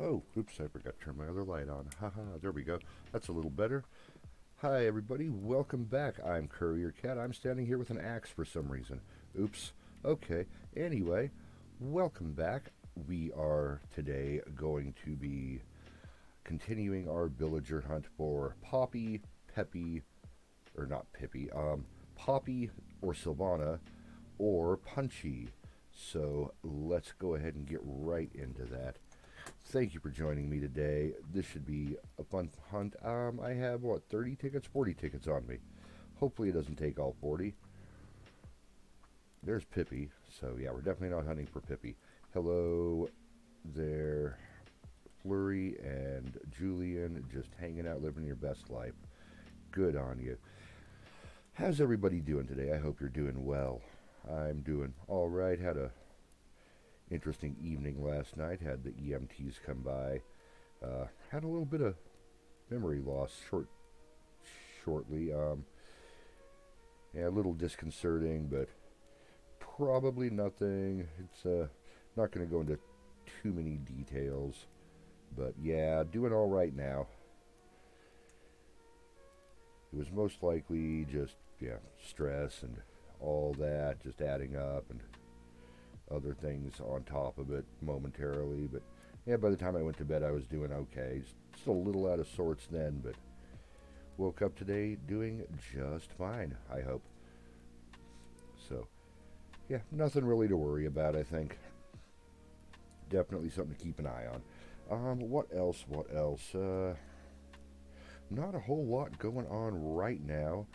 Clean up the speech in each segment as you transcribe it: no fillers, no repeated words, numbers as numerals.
Oh, oops, I forgot to turn my other light on. Haha, there we go. That's a little better. Hi, everybody. Welcome back. I'm Courier Cat. I'm standing here with an axe for some reason. Oops. Okay. Anyway, welcome back. We are today going to be continuing our villager hunt for Poppy, Peppy, or not Pippi, Poppy or Sylvana or Punchy. So let's go ahead and get right into that. Thank you for joining me today. This should be a fun hunt. I have, what, 30 tickets? 40 tickets on me. Hopefully it doesn't take all 40. There's Pippi. So, yeah, we're definitely not hunting for Pippi. Hello there, Flurry and Julian. Just hanging out, living your best life. Good on you. How's everybody doing today? I hope you're doing well. I'm doing all right. Had a interesting evening last night. Had the EMTs come by. Had a little bit of memory loss shortly. Yeah, a little disconcerting, but probably nothing. It's not going to go into too many details, but yeah, doing all right now. It was most likely just, yeah, stress and all that, just adding up, and other things on top of it momentarily. But yeah, by the time I went to bed, I was doing okay. Still a little out of sorts then, but woke up today doing just fine, I hope. So, yeah, nothing really to worry about, I think. Definitely something to keep an eye on. What else? What else? Not a whole lot going on right now.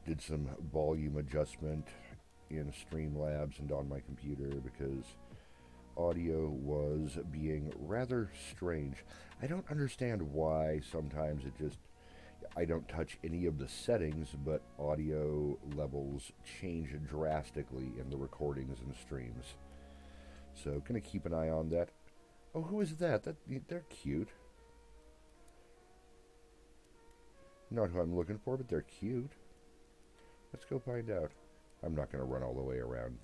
Did some volume adjustment in Streamlabs and on my computer because audio was being rather strange. I don't understand why sometimes I don't touch any of the settings, but audio levels change drastically in the recordings and streams. So, gonna keep an eye on that. Oh, who is that? They're cute. Not who I'm looking for, but they're cute. Let's go find out. I'm not going to run all the way around.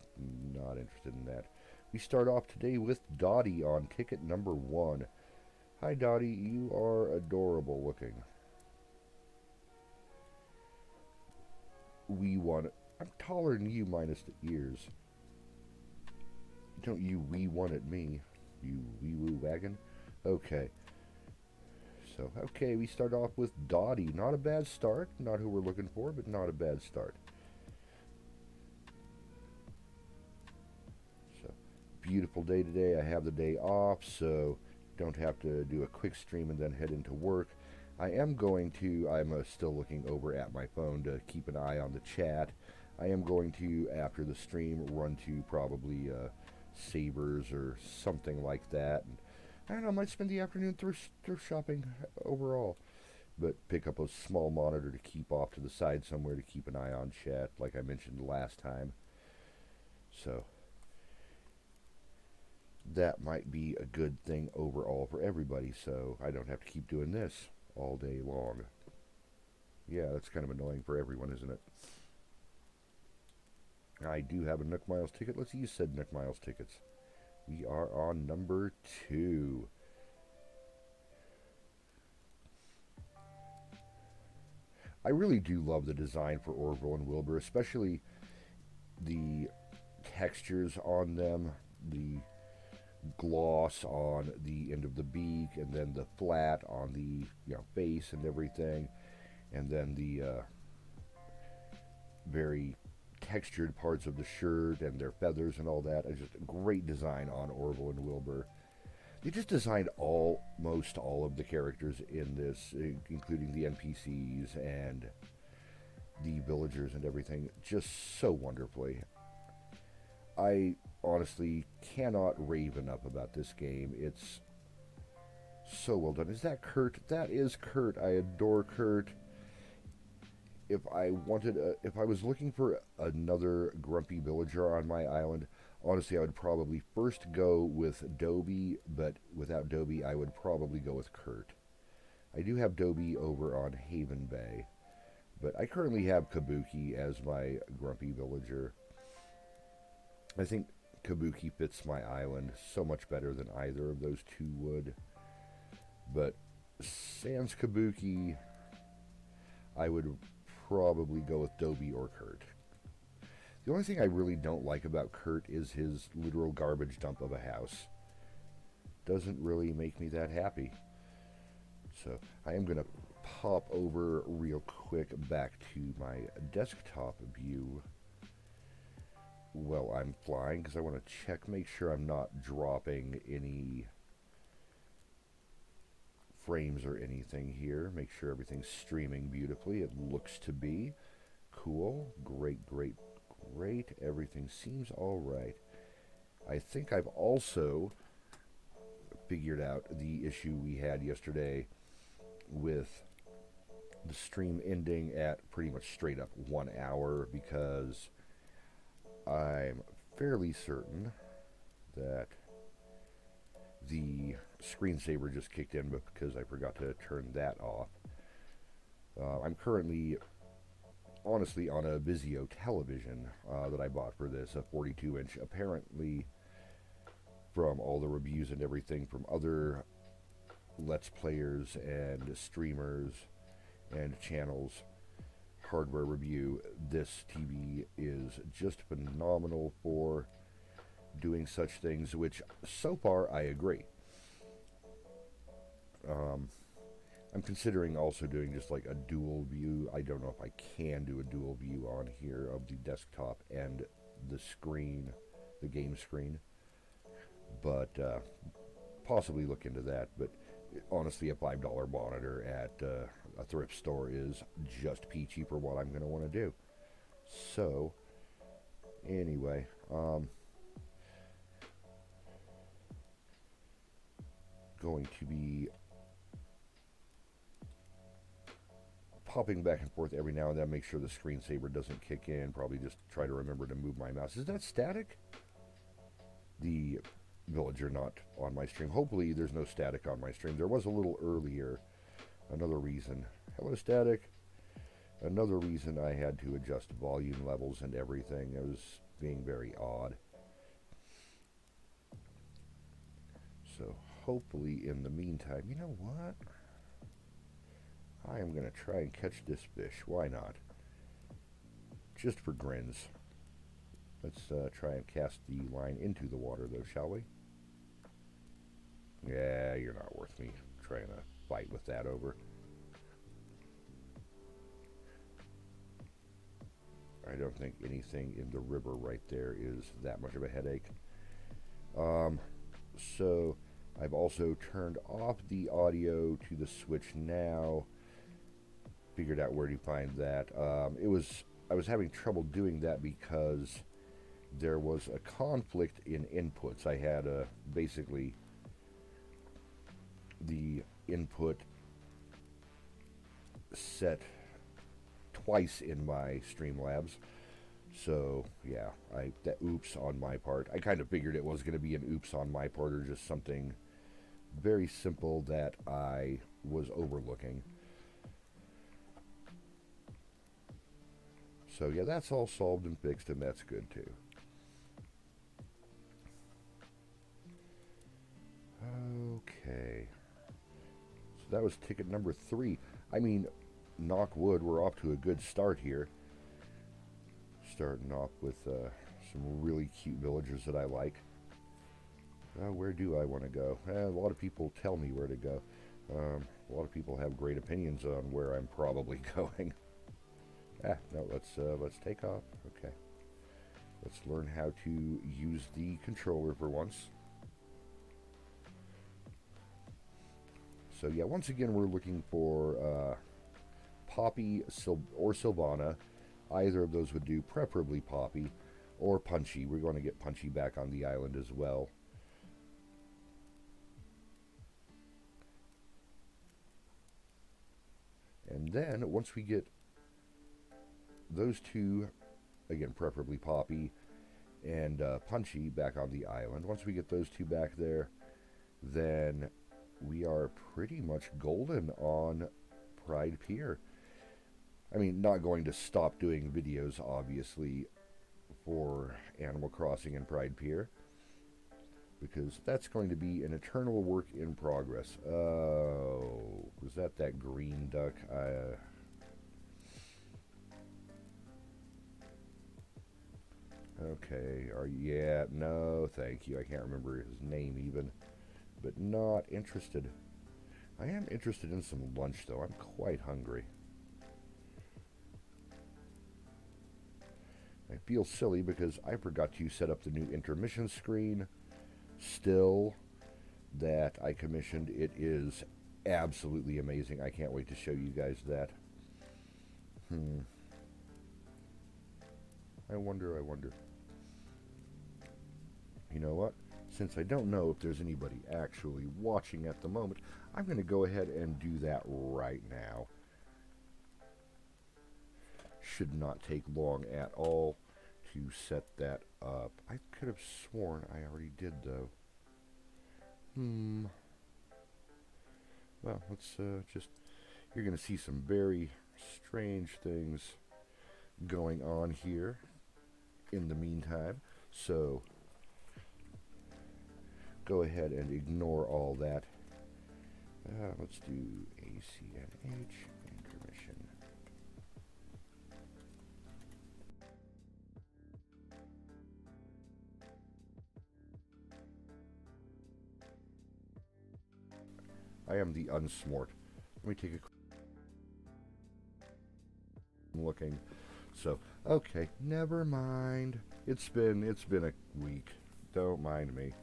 Not interested in that. We start off today with Dottie on ticket number 1. Hi, Dottie. You are adorable looking. We want it. I'm taller than you minus the ears. Don't you wee one at me, you wee woo wagon. Okay. So, okay, we start off with Dottie. Not a bad start. Not who we're looking for, but not a bad start. So, beautiful day today. I have the day off, so don't have to do a quick stream and then head into work. I'm still looking over at my phone to keep an eye on the chat. I am going to, after the stream, run to probably Sabres or something like that. And I don't know, I might spend the afternoon thrift shopping overall. But pick up a small monitor to keep off to the side somewhere to keep an eye on chat, like I mentioned last time. So, that might be a good thing overall for everybody, so I don't have to keep doing this all day long. Yeah, that's kind of annoying for everyone, isn't it? I do have a Nook Miles ticket. Let's use said Nook Miles tickets. We are on number 2. I really do love the design for Orville and Wilbur, especially the textures on them, the gloss on the end of the beak, and then the flat on the face and everything, and then the very textured parts of the shirt and their feathers and all that. It's just a great design on Orville and Wilbur. They just designed almost all of the characters in this, including the NPCs and the villagers and everything, just so wonderfully. I honestly cannot rave enough about this game. It's so well done. Is that Kurt? That is Kurt. I adore Kurt. If I was looking for another grumpy villager on my island, honestly, I would probably first go with Dobie, but without Dobie, I would probably go with Kurt. I do have Dobie over on Haven Bay, but I currently have Kabuki as my grumpy villager. I think Kabuki fits my island so much better than either of those two would. But sans Kabuki, I would probably go with Dobie or Kurt. The only thing I really don't like about Kurt is his literal garbage dump of a house. Doesn't really make me that happy. So I am going to pop over real quick back to my desktop view while I'm flying, because I want to check, make sure I'm not dropping any frames or anything here. Make sure everything's streaming beautifully. It looks to be. Cool. Great, great, great. Everything seems all right. I think I've also figured out the issue we had yesterday with the stream ending at pretty much straight up 1 hour, because I'm fairly certain that the screensaver just kicked in because I forgot to turn that off. I'm currently, honestly, on a Vizio television that I bought for this, a 42-inch. Apparently, from all the reviews and everything from other Let's Players and streamers and channels, hardware review, this TV is just phenomenal for doing such things, which so far I agree. I'm considering also doing just like a dual view. I don't know if I can do a dual view on here of the desktop and the screen, the game screen, but possibly look into that. But honestly, a $5 monitor at a thrift store is just peachy for what I'm going to want to do. So anyway, going to be popping back and forth every now and then, make sure the screensaver doesn't kick in. Probably just try to remember to move my mouse. Is that static? The villager not on my stream. Hopefully there's no static on my stream. There was a little earlier. Another reason. Hello, static. Another reason I had to adjust volume levels and everything. It was being very odd. So hopefully in the meantime, you know what? I am going to try and catch this fish. Why not? Just for grins. Let's try and cast the line into the water, though, shall we? Yeah, you're not worth me trying to fight with that over. I don't think anything in the river right there is that much of a headache. So I've also turned off the audio to the switch now. Figured out where to find that. I was having trouble doing that because there was a conflict in inputs. I had basically the input set twice in my Streamlabs. So yeah, that oops on my part. I kind of figured it was going to be an oops on my part, or just something very simple that I was overlooking. So yeah, that's all solved and fixed, and that's good too. Okay. So that was ticket number 3. I mean, knock wood, we're off to a good start here. Starting off with some really cute villagers that I like. Where do I want to go? A lot of people tell me where to go. A lot of people have great opinions on where I'm probably going. No, let's take off. Okay. Let's learn how to use the controller for once. So yeah, once again, we're looking for Poppy or Sylvana. Either of those would do, preferably Poppy or Punchy. We're going to get Punchy back on the island as well. And then, once we get those two, again, preferably Poppy and Punchy back on the island, once we get those two back there, then we are pretty much golden on Pride Pier. I mean, not going to stop doing videos, obviously, for Animal Crossing and Pride Pier, because that's going to be an eternal work in progress. Oh, was that green duck? Okay, yeah, no, thank you. I can't remember his name even, but not interested. I am interested in some lunch, though. I'm quite hungry. I feel silly because I forgot to set up the new intermission screen still that I commissioned. It is absolutely amazing. I can't wait to show you guys that. I wonder. You know what? Since I don't know if there's anybody actually watching at the moment, I'm going to go ahead and do that right now. Should not take long at all to set that up. I could have sworn I already did, though. Well, let's just... You're going to see some very strange things going on here in the meantime. So, go ahead and ignore all that. Let's do ACNH intermission. I am the unsmart. Let me take a looking. So, okay, never mind. It's been a week. Don't mind me.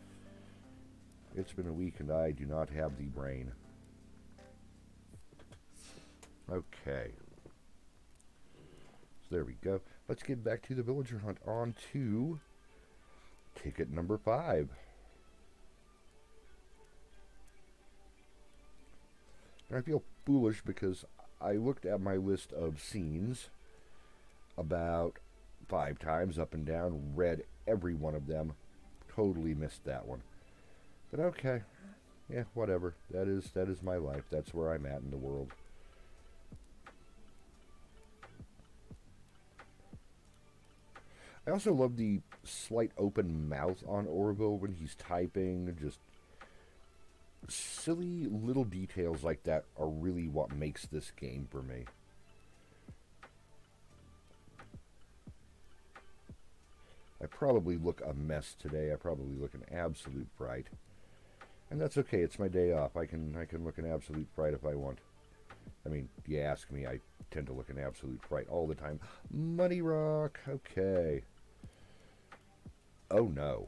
It's been a week and I do not have the brain. Okay. So there we go. Let's get back to the villager hunt. On to ticket number 5. And I feel foolish because I looked at my list of scenes about 5 times up and down, read every one of them, totally missed that one. But okay, yeah, whatever. That is my life. That's where I'm at in the world. I also love the slight open mouth on Orville when he's typing. Just silly little details like that are really what makes this game for me. I probably look a mess today. I probably look an absolute fright. And that's okay. It's my day off. I can look an absolute fright if I want. I mean, you ask me, I tend to look an absolute fright all the time. Money Rock. Okay. Oh no.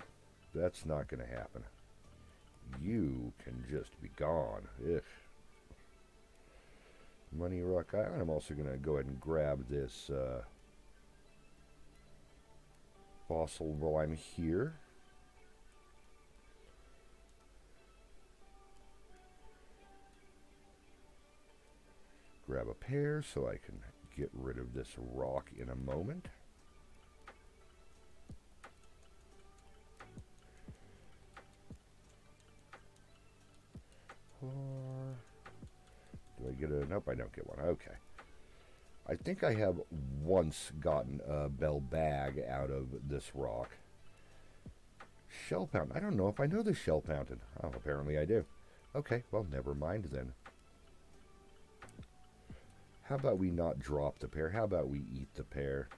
That's not going to happen. You can just be gone. Ugh. Money Rock. I'm also going to go ahead and grab this fossil while I'm here. Grab a pair so I can get rid of this rock in a moment. Do I get a... Nope, I don't get one. Okay. I think I have once gotten a bell bag out of this rock. Shell fountain. I don't know if I know the shell fountain. Oh, apparently I do. Okay, well, never mind then. How about we not drop the pear? How about we eat the pear?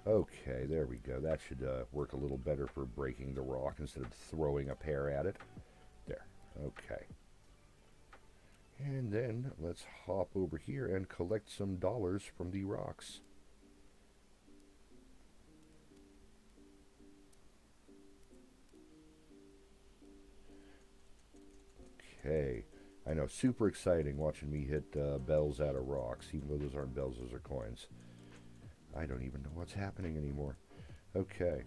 Okay, there we go. That should work a little better for breaking the rock instead of throwing a pear at it. There. Okay. And then let's hop over here and collect some dollars from the rocks. Okay. I know, super exciting watching me hit bells out of rocks, even though those aren't bells, those are coins. I don't even know what's happening anymore. Okay.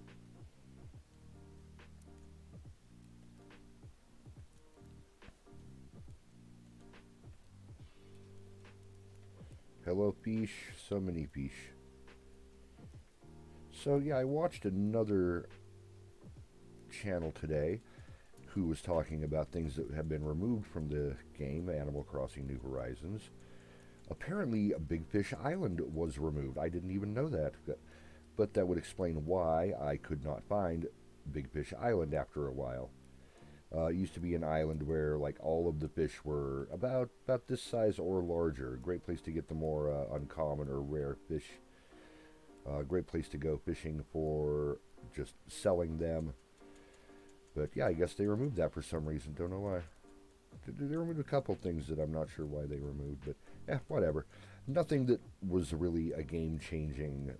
Hello, fish. So many fish. So, yeah, I watched another channel today who was talking about things that have been removed from the game, Animal Crossing New Horizons. Apparently, Big Fish Island was removed. I didn't even know that. but that would explain why I could not find Big Fish Island after a while. It used to be an island where like all of the fish were about this size or larger. A great place to get the more uncommon or rare fish. Great place to go fishing for just selling them. But yeah, I guess they removed that for some reason. Don't know why. They removed a couple things that I'm not sure why they removed, but yeah, whatever. Nothing that was really a game-changing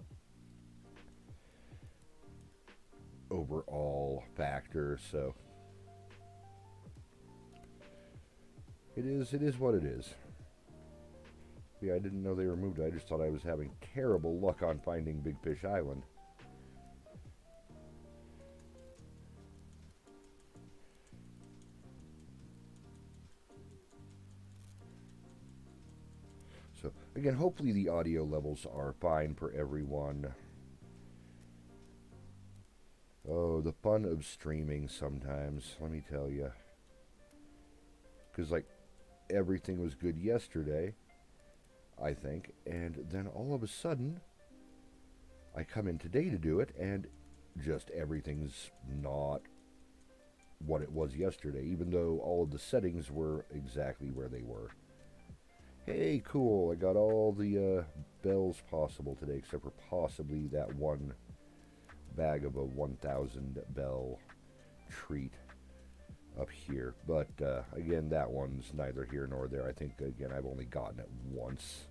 overall factor, so it is what it is. Yeah, I didn't know they removed it. I just thought I was having terrible luck on finding Big Fish Island. So, again, hopefully the audio levels are fine for everyone. Oh, the fun of streaming sometimes, let me tell you. Because, like, everything was good yesterday, I think, and then all of a sudden, I come in today to do it, and just everything's not what it was yesterday, even though all of the settings were exactly where they were. Hey, cool, I got all the bells possible today, except for possibly that one bag of a 1,000 bell treat up here. But, again, that one's neither here nor there. I think, again, I've only gotten it once.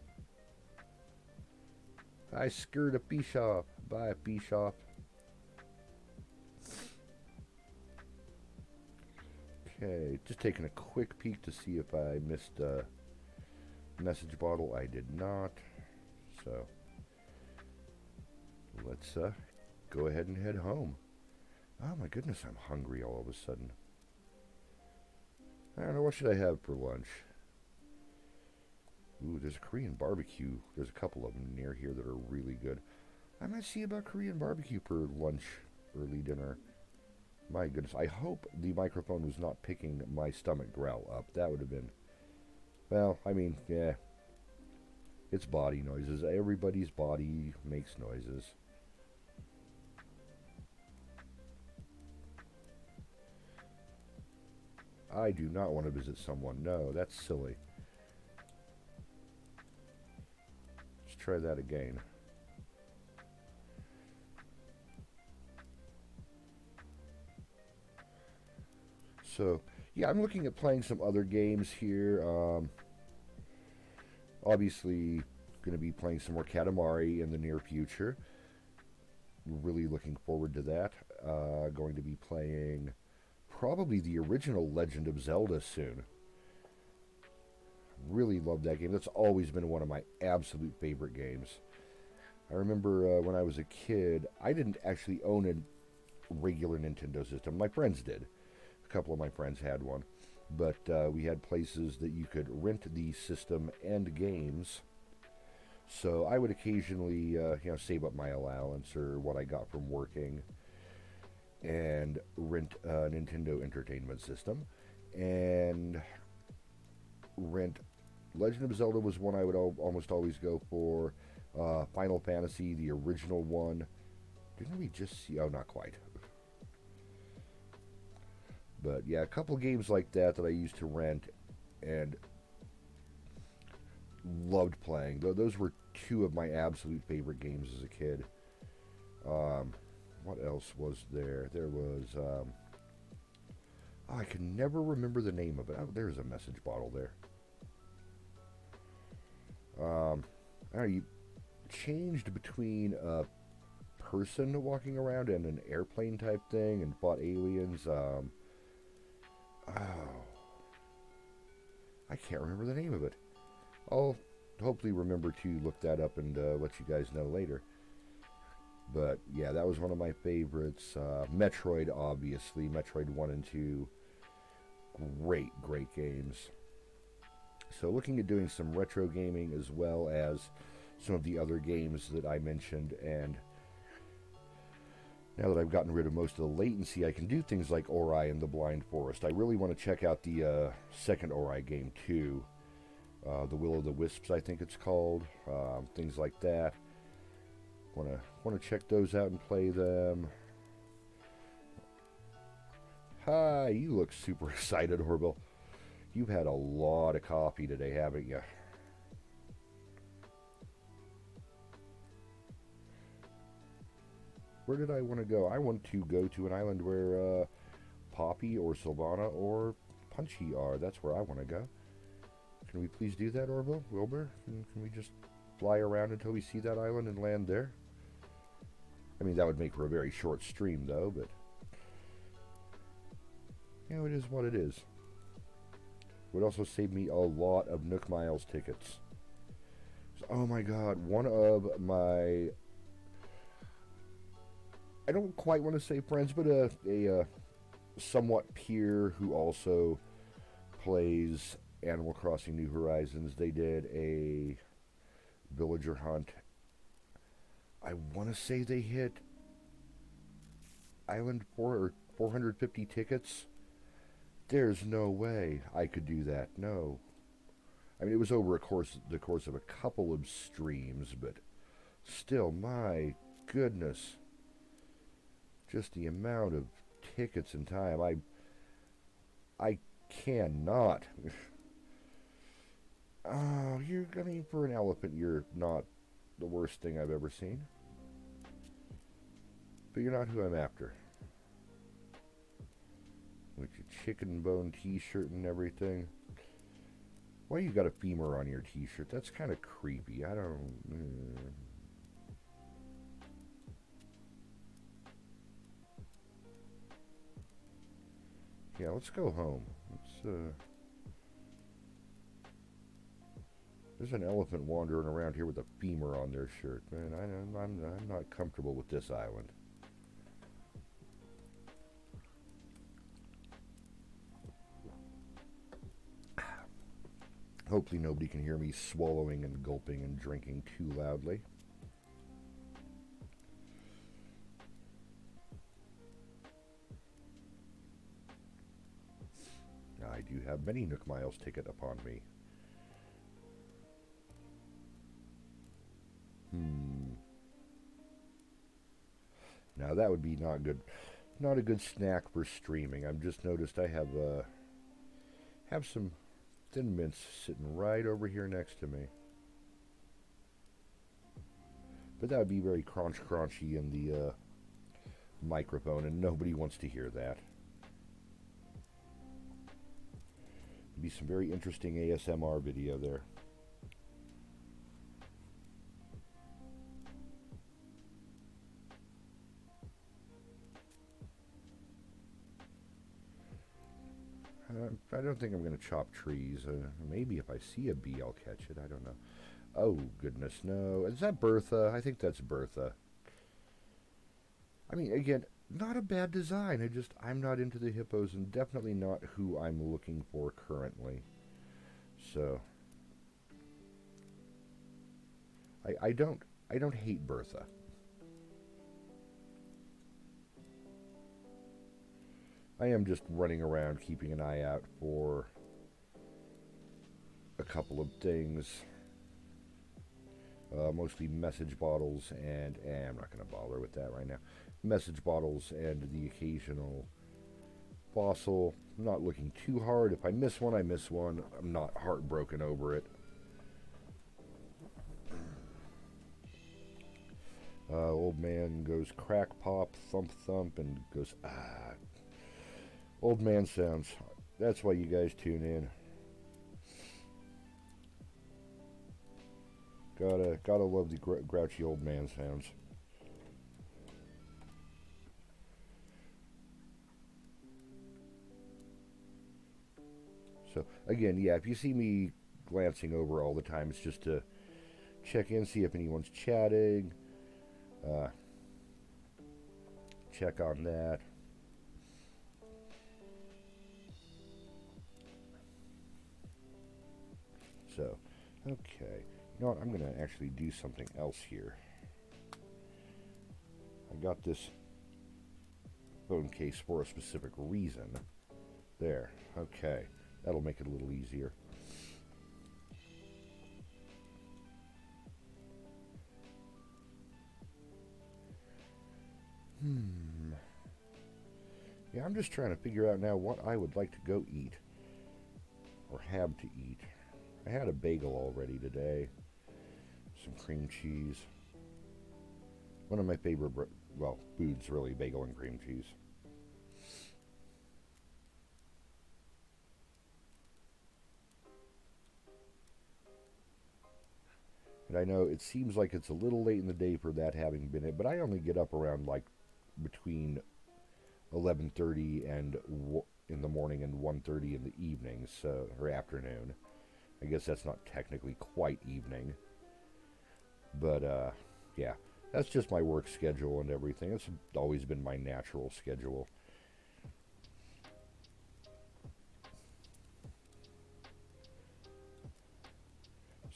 I skirt a bishop. Buy a bishop. Okay, just taking a quick peek to see if I missed a message bottle. I did not. So, let's go ahead and head home. Oh my goodness, I'm hungry all of a sudden. I don't know, what should I have for lunch? Ooh, there's a Korean barbecue. There's a couple of them near here that are really good. I might see about Korean barbecue for lunch, early dinner. My goodness, I hope the microphone was not picking my stomach growl up. That would have been... Well, I mean, yeah. It's body noises. Everybody's body makes noises. I do not want to visit someone. No, that's silly. Let's try that again. So, yeah, I'm looking at playing some other games here. Obviously, going to be playing some more Katamari in the near future. Really looking forward to that. Going to be playing probably the original Legend of Zelda soon. Really love that game. That's always been one of my absolute favorite games. I remember when I was a kid, I didn't actually own a regular Nintendo system. My friends did. A couple of my friends had one. But we had places that you could rent the system and games. So I would occasionally save up my allowance or what I got from working and rent a Nintendo Entertainment System. And rent Legend of Zelda was one I would almost always go for. Final Fantasy, the original one. Didn't we just see... Oh, not quite. But yeah, a couple games like that I used to rent and loved playing. Those were two of my absolute favorite games as a kid. What else was there? There was... I can never remember the name of it. Oh, there's a message bottle there. You changed between a person walking around and an airplane type thing and fought aliens. I can't remember the name of it. I'll hopefully remember to look that up and let you guys know later. But yeah, that was one of my favorites. Metroid, obviously. Metroid 1 and 2. Great, great games. So looking at doing some retro gaming as well as some of the other games that I mentioned. And now that I've gotten rid of most of the latency, I can do things like Ori and the Blind Forest. I really want to check out the second Ori game too. The Will of the Wisps, I think it's called. Things like that. Wanna check those out and play them. Hi, you look super excited, Orville. You've had a lot of coffee today, haven't you? Where did I want to go? I want to go to an island where Poppy or Sylvana or Punchy are. That's where I want to go. Can we please do that, Orville? Wilbur? Can we just fly around until we see that island and land there? I mean, that would make for a very short stream, though, but... you know, it is what it is. Would also save me a lot of Nook Miles tickets. Oh my god, one of my... I don't quite want to say friends, but a somewhat peer who also plays Animal Crossing New Horizons. They did a villager hunt. I want to say they hit Island 4 or 450 tickets. There's no way I could do that. No. I mean, it was over the course of a couple of streams, but still, my goodness. Just the amount of tickets and time. I cannot. Oh, I mean, for an elephant, you're not the worst thing I've ever seen. But you're not who I'm after. With your chicken bone t-shirt and everything. Why you got a femur on your t-shirt? That's kind of creepy. I don't... Yeah, let's go home. There's an elephant wandering around here with a femur on their shirt. Man, I'm not comfortable with this island. Hopefully nobody can hear me swallowing and gulping and drinking too loudly. I do have many Nook Miles ticket upon me. Now that would be not good. Not a good snack for streaming. I've just noticed I have some Thin Mints sitting right over here next to me. But that would be very crunchy in the microphone, and nobody wants to hear that. Be some very interesting ASMR video there. I don't think I'm going to chop trees. Maybe if I see a bee, I'll catch it. I don't know. Oh, goodness, no. Is that Bertha? I think that's Bertha. I mean, again, not a bad design. I'm not into the hippos and definitely not who I'm looking for currently. So, I don't hate Bertha. I am just running around keeping an eye out for a couple of things. Mostly message bottles and I'm not going to bother with that right now. Message bottles and the occasional fossil. I'm not looking too hard. If I miss one, I miss one. I'm not heartbroken over it. Old man goes crack pop, thump thump, and goes ah. Old man sounds. That's why you guys tune in. Gotta love the grouchy old man sounds. So again, yeah, if you see me glancing over all the time, it's just to check in, see if anyone's chatting. Check on that. So, okay. You know what? I'm going to actually do something else here. I got this phone case for a specific reason. There. Okay. That'll make it a little easier. Hmm. Yeah, I'm just trying to figure out now what I would like to go eat. Or have to eat. I had a bagel already today. Some cream cheese. One of my favorite, well, foods really, bagel and cream cheese. And I know it seems like it's a little late in the day for that having been it, but I only get up around like between 11:30 and in the morning and 1:30 in the evening, so or afternoon. I guess that's not technically quite evening, but yeah, that's just my work schedule and everything. It's always been my natural schedule.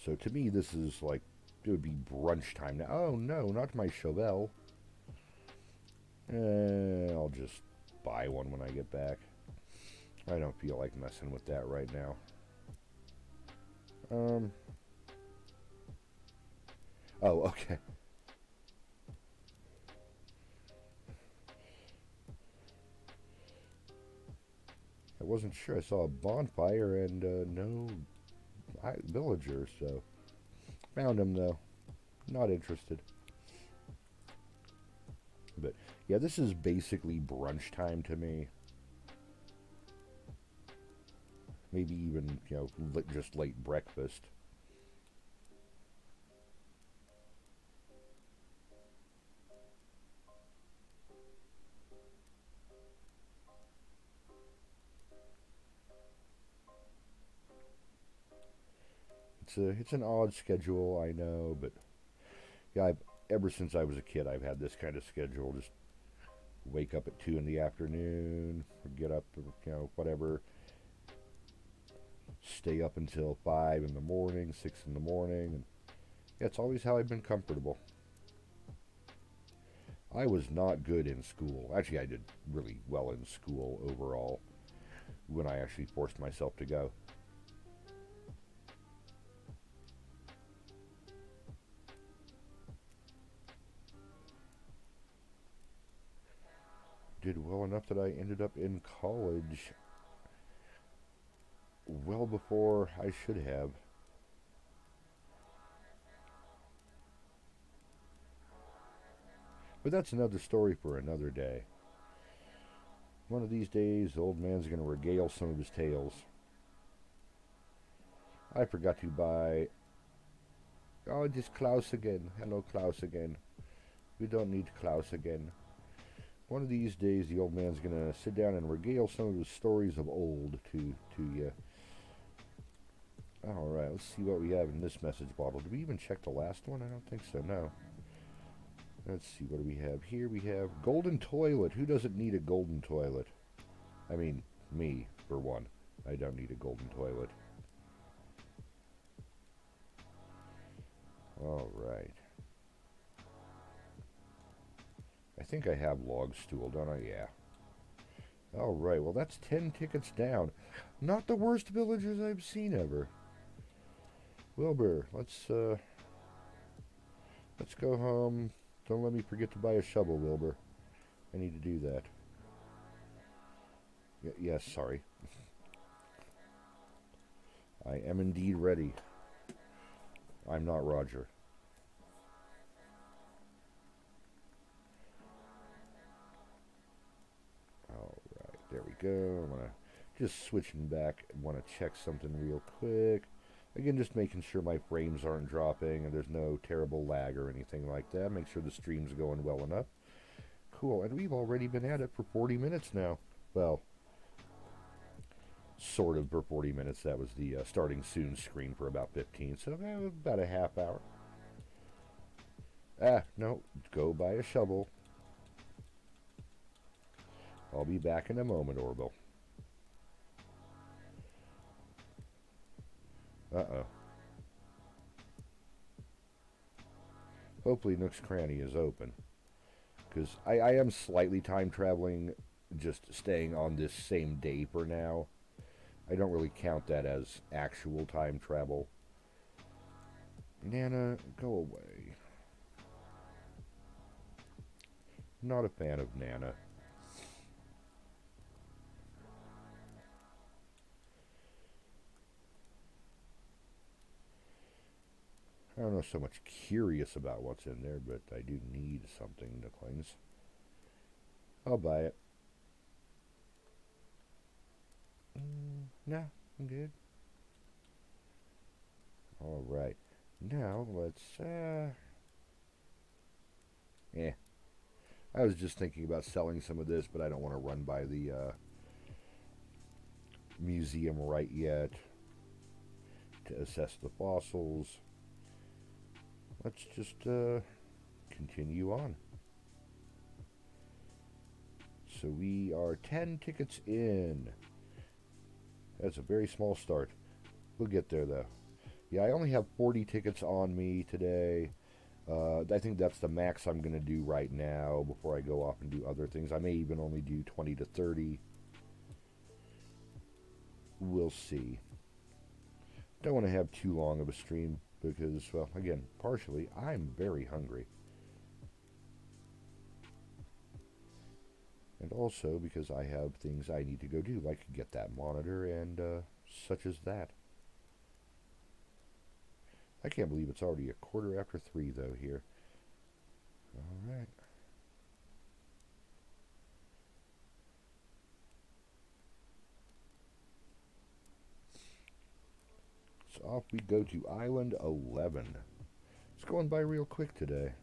So to me, this is like it would be brunch time now. Oh no, not my Chevelle. I'll just buy one when I get back. I don't feel like messing with that right now. Oh, okay. I wasn't sure. I saw a bonfire and no villagers, so found him though. Not interested. But yeah, this is basically brunch time to me. Maybe even, just late breakfast. It's an odd schedule, I know, but yeah, ever since I was a kid, I've had this kind of schedule. Just wake up at 2 in the afternoon, or get up, whatever. Stay up until 5 in the morning, 6 in the morning, and yeah, it's always how I've been comfortable. I was not good in school. Actually, I did really well in school overall when I actually forced myself to go. Did well enough that I ended up in college well before I should have. But that's another story for another day. One of these days, the old man's going to regale some of his tales. I forgot to buy. Oh, it is Klaus again. Hello, Klaus again. We don't need Klaus again. One of these days, the old man's going to sit down and regale some of his stories of old to you. Alright, let's see what we have in this message bottle. Did we even check the last one? I don't think so, no. Let's see, what do we have here? We have golden toilet. Who doesn't need a golden toilet? I mean, me, for one. I don't need a golden toilet. Alright. I think I have log stool, don't I? Yeah. Alright, well that's 10 tickets down. Not the worst villagers I've seen ever. Wilbur, let's go home. Don't let me forget to buy a shovel, Wilbur. I need to do that. Yes, sorry. I am indeed ready. I'm not Roger. Alright, there we go. I'm gonna just switching back. I want to check something real quick. Again, just making sure my frames aren't dropping and there's no terrible lag or anything like that. Make sure the stream's going well enough. Cool, and we've already been at it for 40 minutes now. Well, sort of for 40 minutes. That was the starting soon screen for about 15, so about a half hour. No, go buy a shovel. I'll be back in a moment, Orville. Uh-oh. Hopefully Nook's Cranny is open. Because I am slightly time traveling, just staying on this same day for now. I don't really count that as actual time travel. Nana, go away. Not a fan of Nana. I don't know so much curious about what's in there, but I do need something, Nooklings. I'll buy it. Nah, I'm good. Alright. Now, let's, I was just thinking about selling some of this, but I don't want to run by the, museum right yet to assess the fossils. Let's just, continue on. So we are 10 tickets in. That's a very small start. We'll get there, though. Yeah, I only have 40 tickets on me today. I think that's the max I'm going to do right now before I go off and do other things. I may even only do 20 to 30. We'll see. Don't want to have too long of a stream because, well, again, partially, I'm very hungry. And also because I have things I need to go do, like get that monitor and such as that. I can't believe it's already 3:15, though, here. Alright. So off we go to Island 11. It's going by real quick today.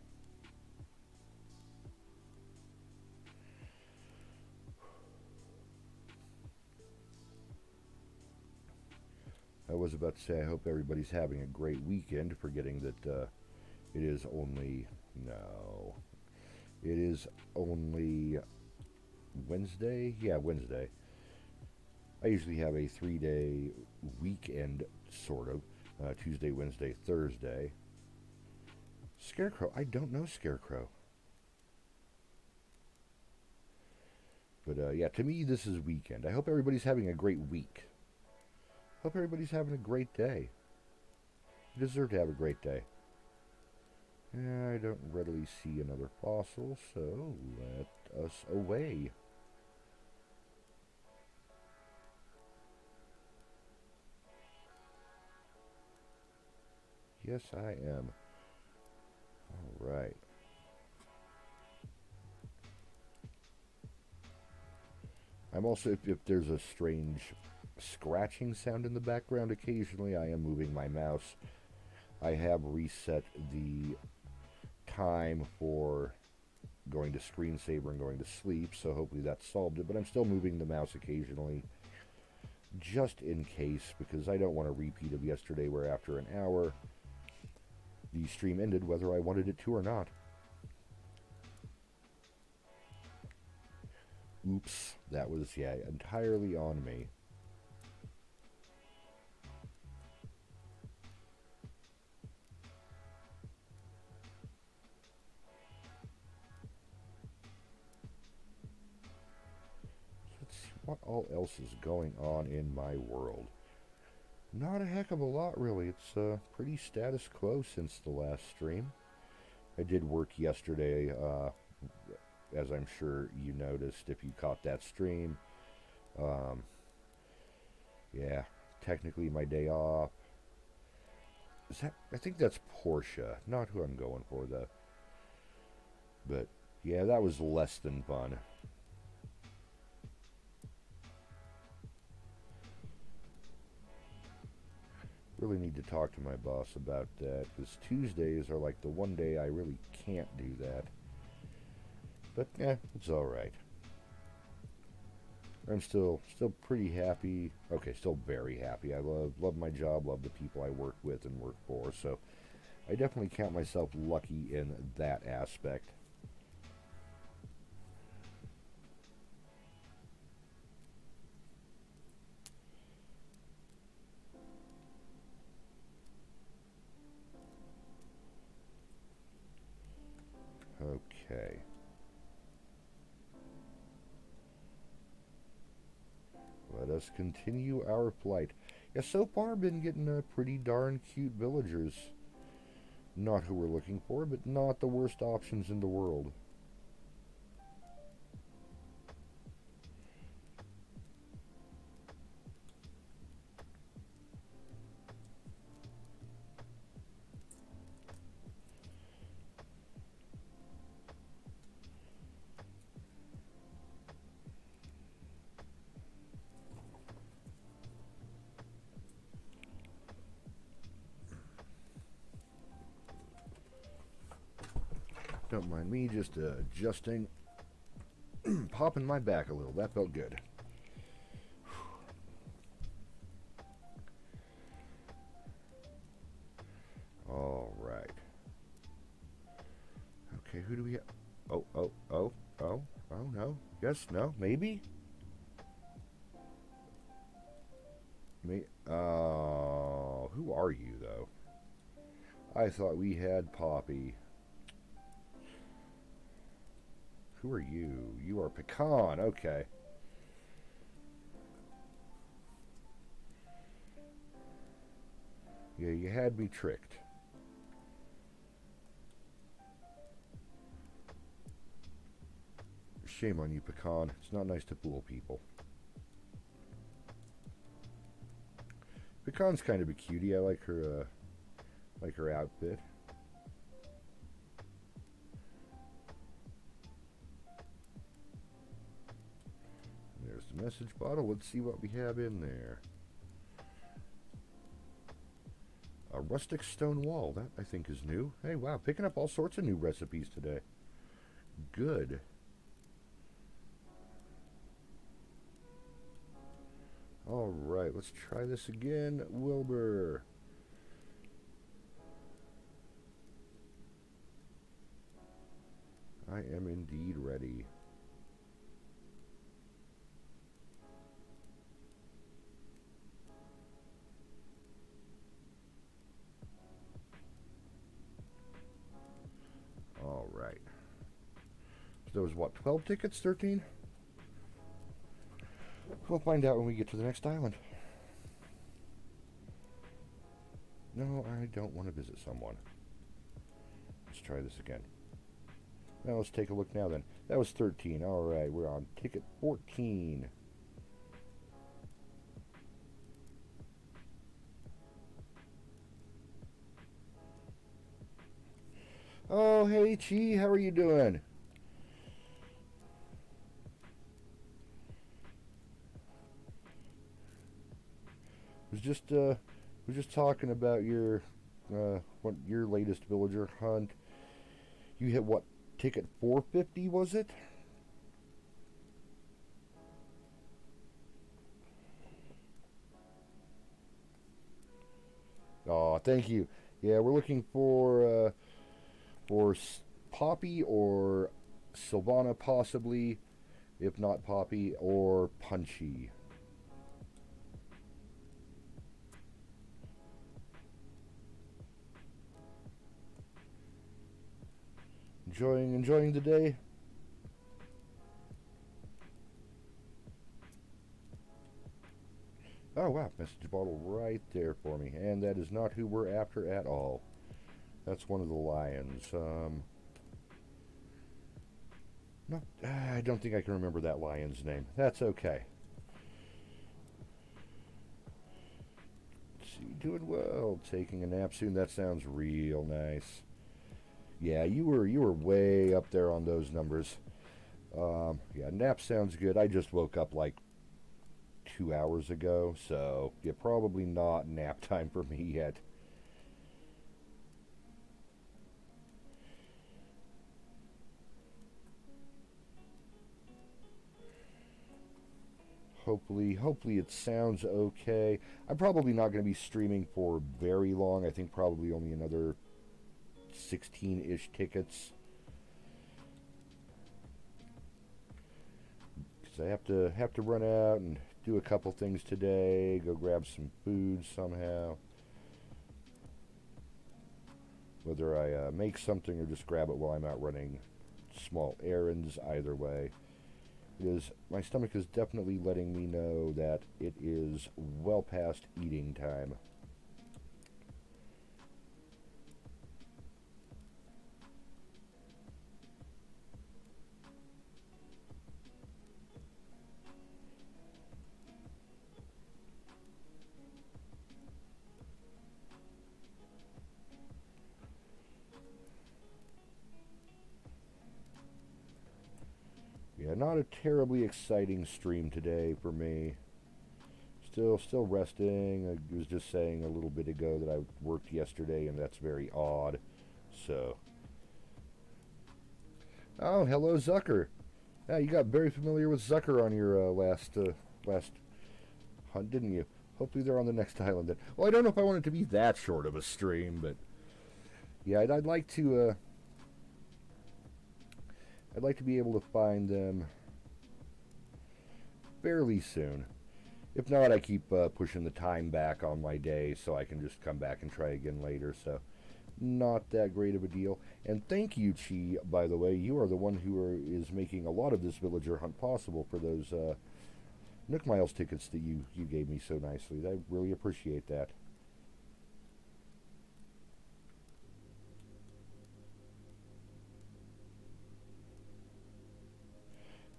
I was about to say I hope everybody's having a great weekend, forgetting that it is only... No. It is only Wednesday? Yeah, Wednesday. I usually have a 3-day weekend, sort of. Tuesday, Wednesday, Thursday. Scarecrow. I don't know Scarecrow. But yeah, to me this is weekend. I hope everybody's having a great week. Hope everybody's having a great day. You deserve to have a great day. I don't readily see another fossil, so let us away. Yes, I am. Alright. I'm also, if there's a strange scratching sound in the background occasionally, I am moving my mouse. I have reset the time for going to screensaver and going to sleep, so hopefully that solved it, but I'm still moving the mouse occasionally just in case, because I don't want a repeat of yesterday where after an hour the stream ended whether I wanted it to or not. Oops, that was, yeah, entirely on me. What all else is going on in my world? Not a heck of a lot, really. It's pretty status quo since the last stream. I did work yesterday, as I'm sure you noticed if you caught that stream. Yeah, technically my day off. Is that? I think that's Portia, not who I'm going for, though. But yeah, that was less than fun. Really need to talk to my boss about that, because Tuesdays are like the one day I really can't do that. But yeah, it's alright. I'm still pretty happy. Okay, still very happy. I love my job, love the people I work with and work for, so I definitely count myself lucky in that aspect. Okay. Let us continue our flight. Yeah, so far been getting pretty darn cute villagers. Not who we're looking for, but not the worst options in the world. Don't mind me just adjusting, popping my back a little. That felt good. All right. Okay, who do we have? Oh, no. Yes, no, maybe? Who are you, though? I thought we had Poppy. Who are you? You are Pecan, okay. Yeah, you had me tricked. Shame on you, Pecan. It's not nice to fool people. Pecan's kind of a cutie. I like her outfit. There's the message bottle. Let's see what we have in there. A rustic stone wall. That, I think, is new. Hey, wow, picking up all sorts of new recipes today. Good. All right, let's try this again. Wilbur. I am indeed ready. All right. So there was what, 12 tickets? 13? We'll find out when we get to the next island. No, I don't want to visit someone. Let's try this again. Now let's take a look now then. That was 13. Alright, we're on ticket 14. Oh, hey, Chi, how are you doing? Was just talking about your latest villager hunt. You hit what, ticket 450 was it? Oh, thank you. Yeah, we're looking for Poppy or Sylvana possibly, if not Poppy, or Punchy. Enjoying the day? Oh wow, message bottle right there for me. And that is not who we're after at all. That's one of the lions. No, I don't think I can remember that lion's name. That's okay. Let's see, doing well. Taking a nap soon. That sounds real nice. Yeah, you were way up there on those numbers. Yeah, nap sounds good. I just woke up like 2 hours ago, so yeah, probably not nap time for me yet. Hopefully it sounds okay. I'm probably not going to be streaming for very long. I think probably only another 16-ish tickets. Because I have to run out and do a couple things today. Go grab some food somehow. Whether I make something or just grab it while I'm out running small errands, either way. Because my stomach is definitely letting me know that it is well past eating time. Yeah, not a terribly exciting stream today for me. Still resting. I was just saying a little bit ago that I worked yesterday, and that's very odd. So, Oh, hello, Zucker. Yeah, you got very familiar with Zucker on your last hunt, didn't you? Hopefully they're on the next island. Then. Well, I don't know if I want it to be that short of a stream, but yeah, I'd like to. I'd like to be able to find them fairly soon. If not, I keep pushing the time back on my day so I can just come back and try again later. So, not that great of a deal. And thank you, Chi, by the way. You are the one who is making a lot of this villager hunt possible for those Nook Miles tickets that you gave me so nicely. I really appreciate that.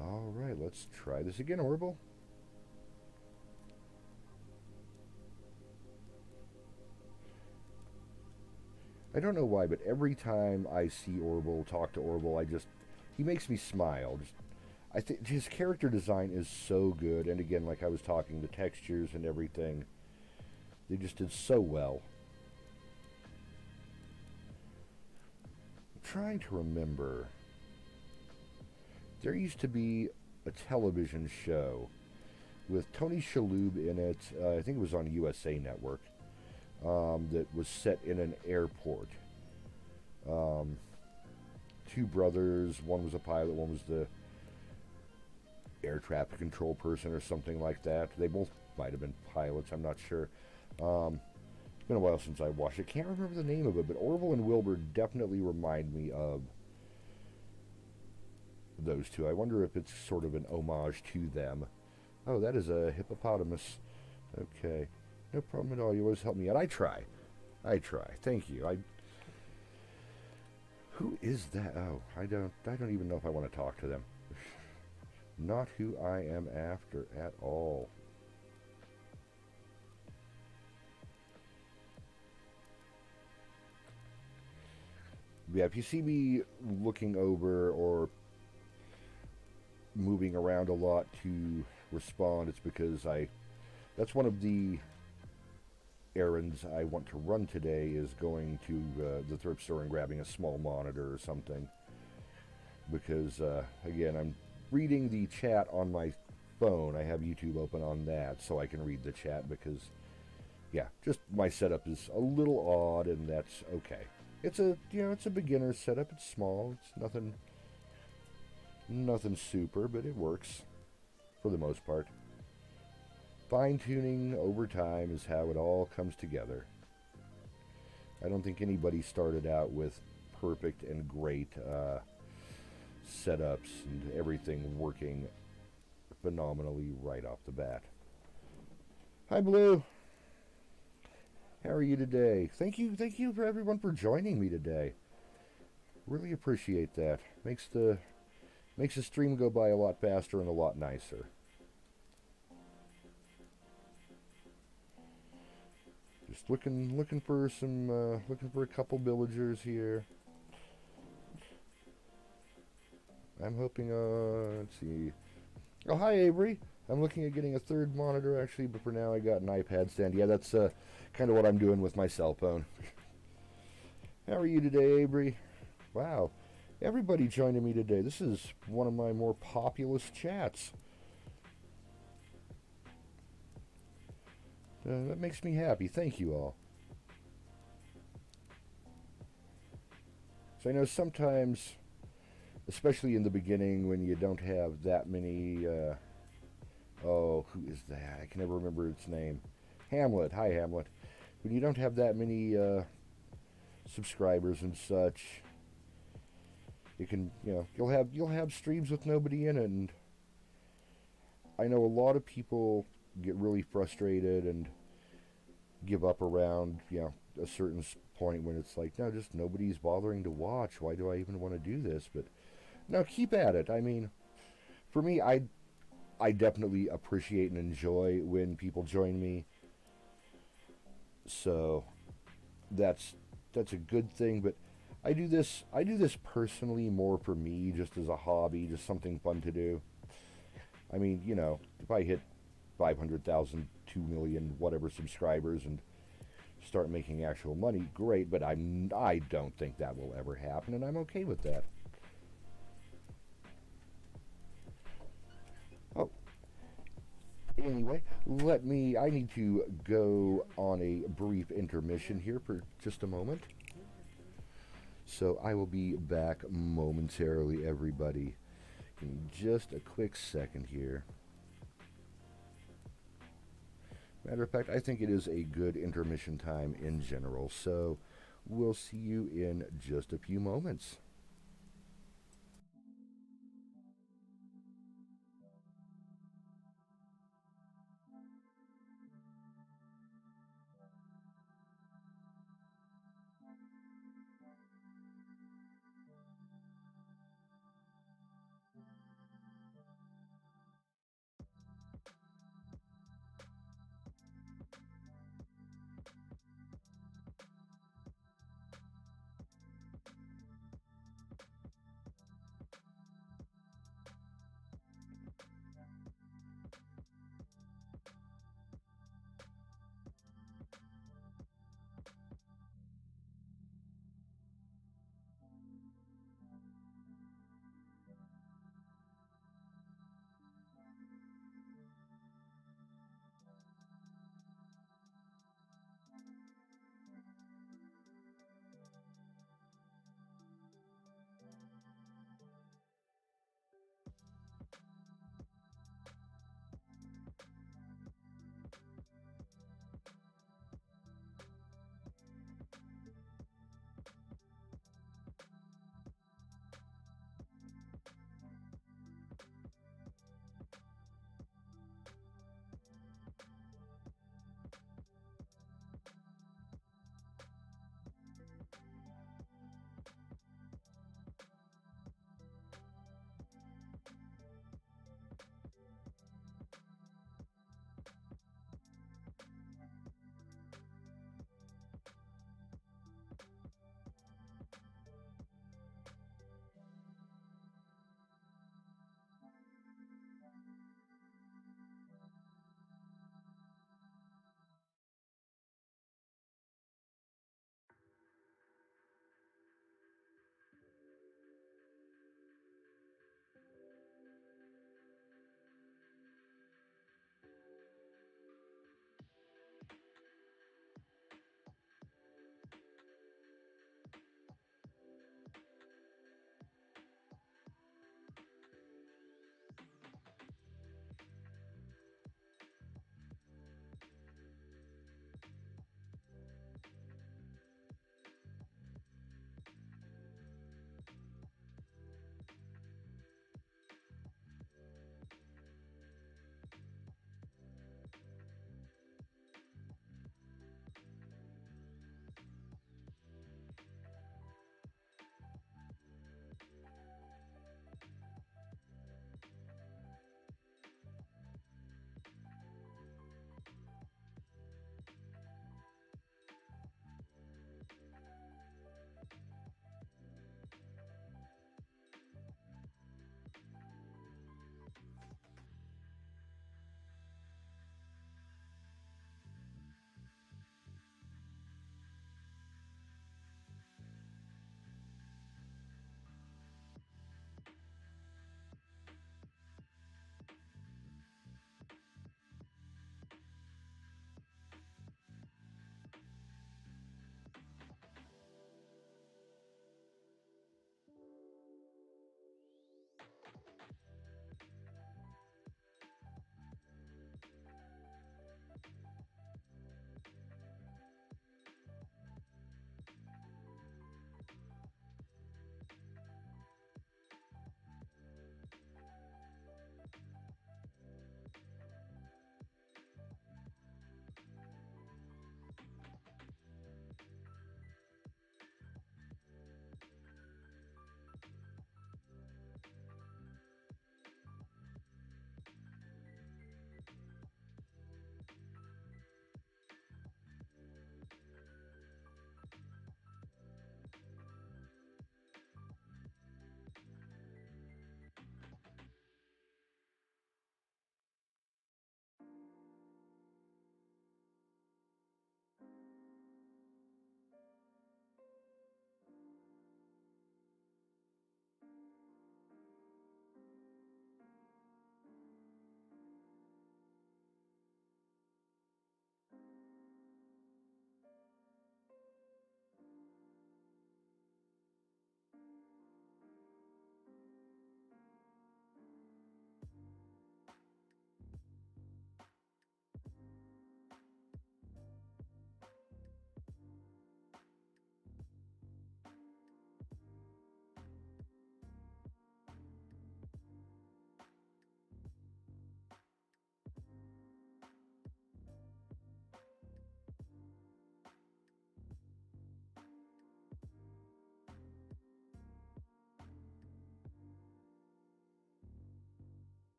Alright, let's try this again, Orbital. I don't know why, but every time I see Orbital, talk to Orbital, he makes me smile. I think his character design is so good, and again, like I was talking, the textures and everything, they just did so well. I'm trying to remember. There used to be a television show with Tony Shalhoub in it. I think it was on USA Network. That was set in an airport. Two brothers. One was a pilot. One was the air traffic control person or something like that. They both might have been pilots. I'm not sure. It's been a while since I watched it. Can't remember the name of it, but Orville and Wilbur definitely remind me of those two. I wonder if it's sort of an homage to them. Oh, that is a hippopotamus. Okay. No problem at all. You always help me out. I try. Thank you. Who is that? Oh, I don't even know if I want to talk to them. Not who I am after at all. Yeah, if you see me looking over or moving around a lot to respond, it's because that's one of the errands I want to run today, is going to the thrift store and grabbing a small monitor or something, because again, I'm reading the chat on my phone. I have YouTube open on that so I can read the chat, because yeah, just my setup is a little odd, and that's okay. It's a beginner setup. It's small. It's nothing super, but it works for the most part. Fine-tuning over time is how it all comes together. I don't think anybody started out with perfect and great setups and everything working phenomenally right off the bat. Hi, Blue. How are you today? Thank you for everyone for joining me today. Really appreciate that. Makes the stream go by a lot faster and a lot nicer. Just looking for a couple villagers here. I'm hoping, let's see. Oh, hi, Avery. I'm looking at getting a third monitor, actually, but for now I got an iPad stand. Yeah, that's kind of what I'm doing with my cell phone. How are you today, Avery? Wow. Everybody joining me today. This is one of my more populous chats. That makes me happy. Thank you all. So I know sometimes, especially in the beginning, when you don't have that many... oh, who is that? I can never remember its name. Hamlet. Hi, Hamlet. When you don't have that many subscribers and such, you can, you'll have streams with nobody in it, and I know a lot of people get really frustrated and give up around, a certain point when it's like, no, just nobody's bothering to watch. Why do I even want to do this? But no, keep at it. I mean, for me, I definitely appreciate and enjoy when people join me. So that's a good thing, but I do this personally more for me, just as a hobby, just something fun to do. I mean, if I hit 500,000, 2 million, whatever subscribers and start making actual money, great, but I don't think that will ever happen, and I'm okay with that. Anyway, I need to go on a brief intermission here for just a moment. So I will be back momentarily, everybody. In just a quick second here. Matter of fact, I think it is a good intermission time in general. So we'll see you in just a few moments.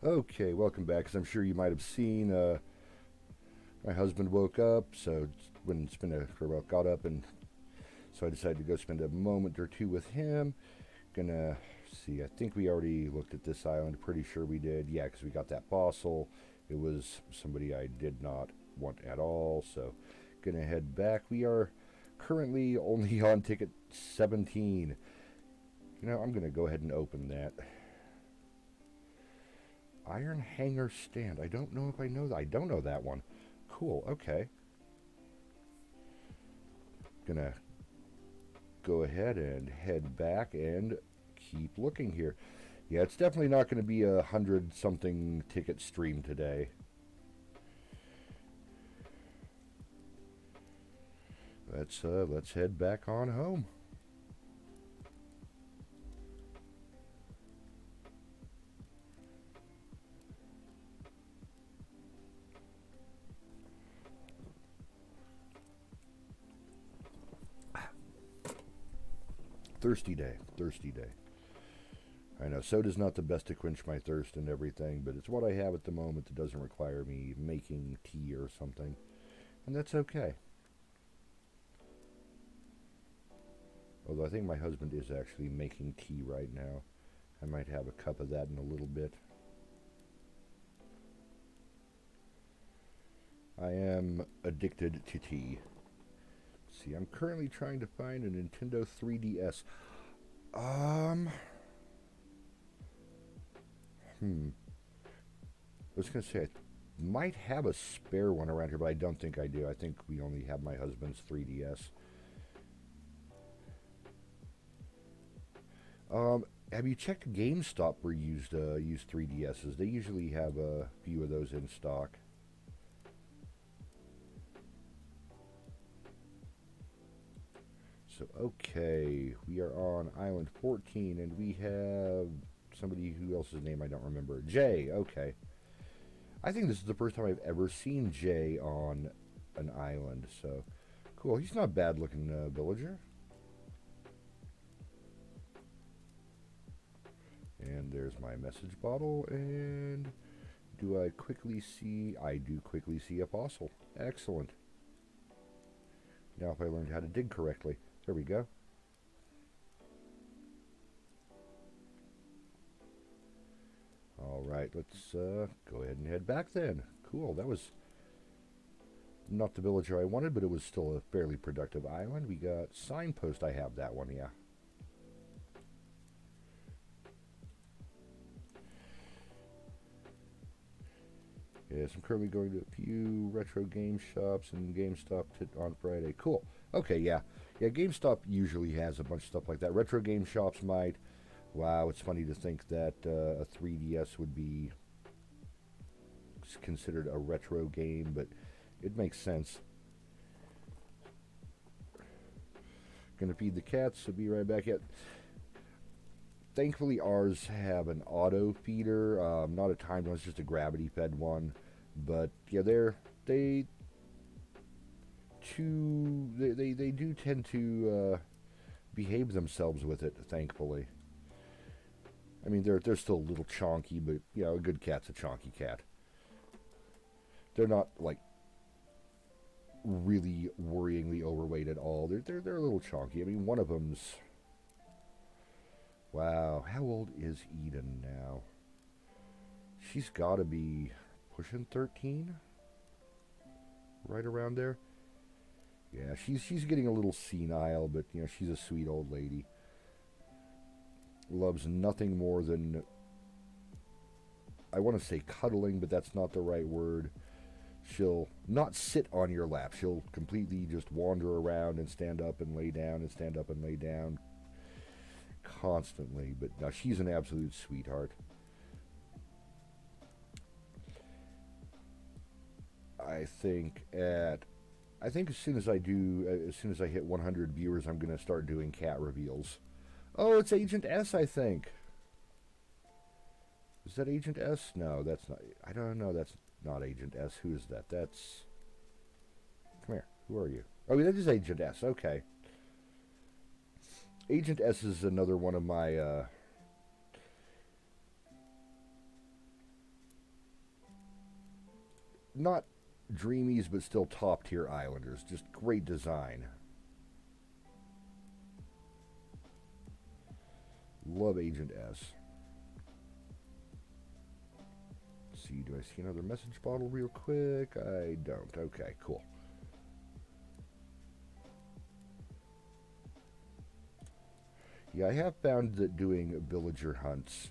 Okay, welcome back. As I'm sure you might have seen, my husband woke up, so when it's been for a while, got up, and so I decided to go spend a moment or two with him. Gonna see. I think we already looked at this island. Pretty sure we did. Yeah, because we got that fossil. It was somebody I did not want at all. So, gonna head back. We are currently only on ticket 17. You know, I'm gonna go ahead and open that. Iron Hanger Stand. I don't know if I know that. I don't know that one. Cool. Okay. Gonna go ahead and head back and keep looking here. Yeah, it's definitely not going to be 100-something ticket stream today. Let's head back on home. Thirsty day, thirsty day. I know soda's not the best to quench my thirst and everything, but it's what I have at the moment that doesn't require me making tea or something, and that's okay. Although I think my husband is actually making tea right now. I might have a cup of that in a little bit. I am addicted to tea. Let's see, I'm currently trying to find a Nintendo 3DS. was going to say, I might have a spare one around here, but I don't think I do. I think we only have my husband's 3DS. Have you checked GameStop for used 3DSs? They usually have a few of those in stock. So, okay, we are on Island 14, and we have somebody who else's name I don't remember. Jay, okay. I think this is the first time I've ever seen Jay on an island, so cool. He's not a bad-looking villager. And there's my message bottle, and do I quickly see... I do quickly see Apostle. Excellent. Now if I learned how to dig correctly. There we go. Alright, let's go ahead and head back then. Cool, that was not the villager I wanted, but it was still a fairly productive island. We got Signpost, I have that one, yeah. Yes, I'm currently going to a few retro game shops and GameStop on Friday. Cool. Okay, yeah. Yeah, GameStop usually has a bunch of stuff like that. Retro game shops might. Wow, it's funny to think that a 3DS would be considered a retro game, but it makes sense. Gonna feed the cats, so be right back. Yet, thankfully, ours have an auto feeder, not a timed one, it's just a gravity fed one. But yeah, they do tend to behave themselves with it, thankfully. I mean, they're still a little chonky, but you know, a good cat's a chonky cat. They're not like really worryingly overweight at all. They're a little chonky. I mean, one of them's, wow, how old is Eden now? She's got to be pushing 13, right around there. Yeah, she's getting a little senile, but you know, she's a sweet old lady. Loves nothing more than, I want to say cuddling, but that's not the right word. She'll not sit on your lap. She'll completely just wander around and stand up and lay down and stand up and lay down constantly. But now she's an absolute sweetheart. I think as soon as I hit 100 viewers, I'm going to start doing cat reveals. Oh, it's Agent S, I think. Is that Agent S? No, that's not. I don't know. That's not Agent S. Who is that? That's... Come here. Who are you? Oh, that is Agent S. Okay. Agent S is another one of my... not dreamies, but still top-tier islanders. Just great design. Love Agent S. Let's see, do I see another message bottle real quick? I don't. Okay, cool. Yeah, I have found that doing villager hunts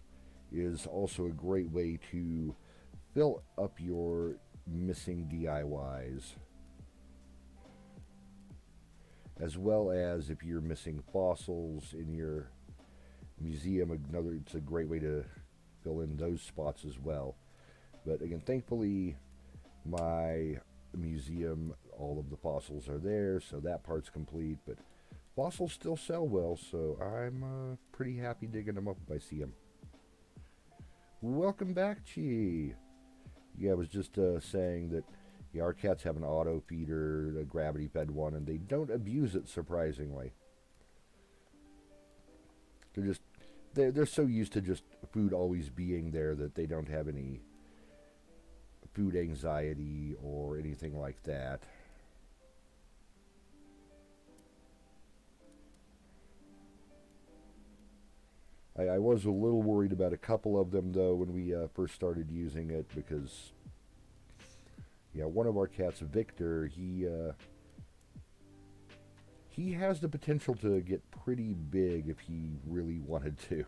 is also a great way to fill up your missing DIYs, as well as if you're missing fossils in your museum. It's a great way to fill in those spots as well. But again, thankfully my museum, all of the fossils are there, so that part's complete. But fossils still sell well, so I'm pretty happy digging them up if I see them. Welcome back, Chi. Yeah, I was just saying that yeah, our cats have an auto feeder, a gravity fed one, and they don't abuse it, surprisingly. They're so used to just food always being there that they don't have any food anxiety or anything like that. I was a little worried about a couple of them, though, when we first started using it, because yeah, one of our cats, Victor, he has the potential to get pretty big if he really wanted to.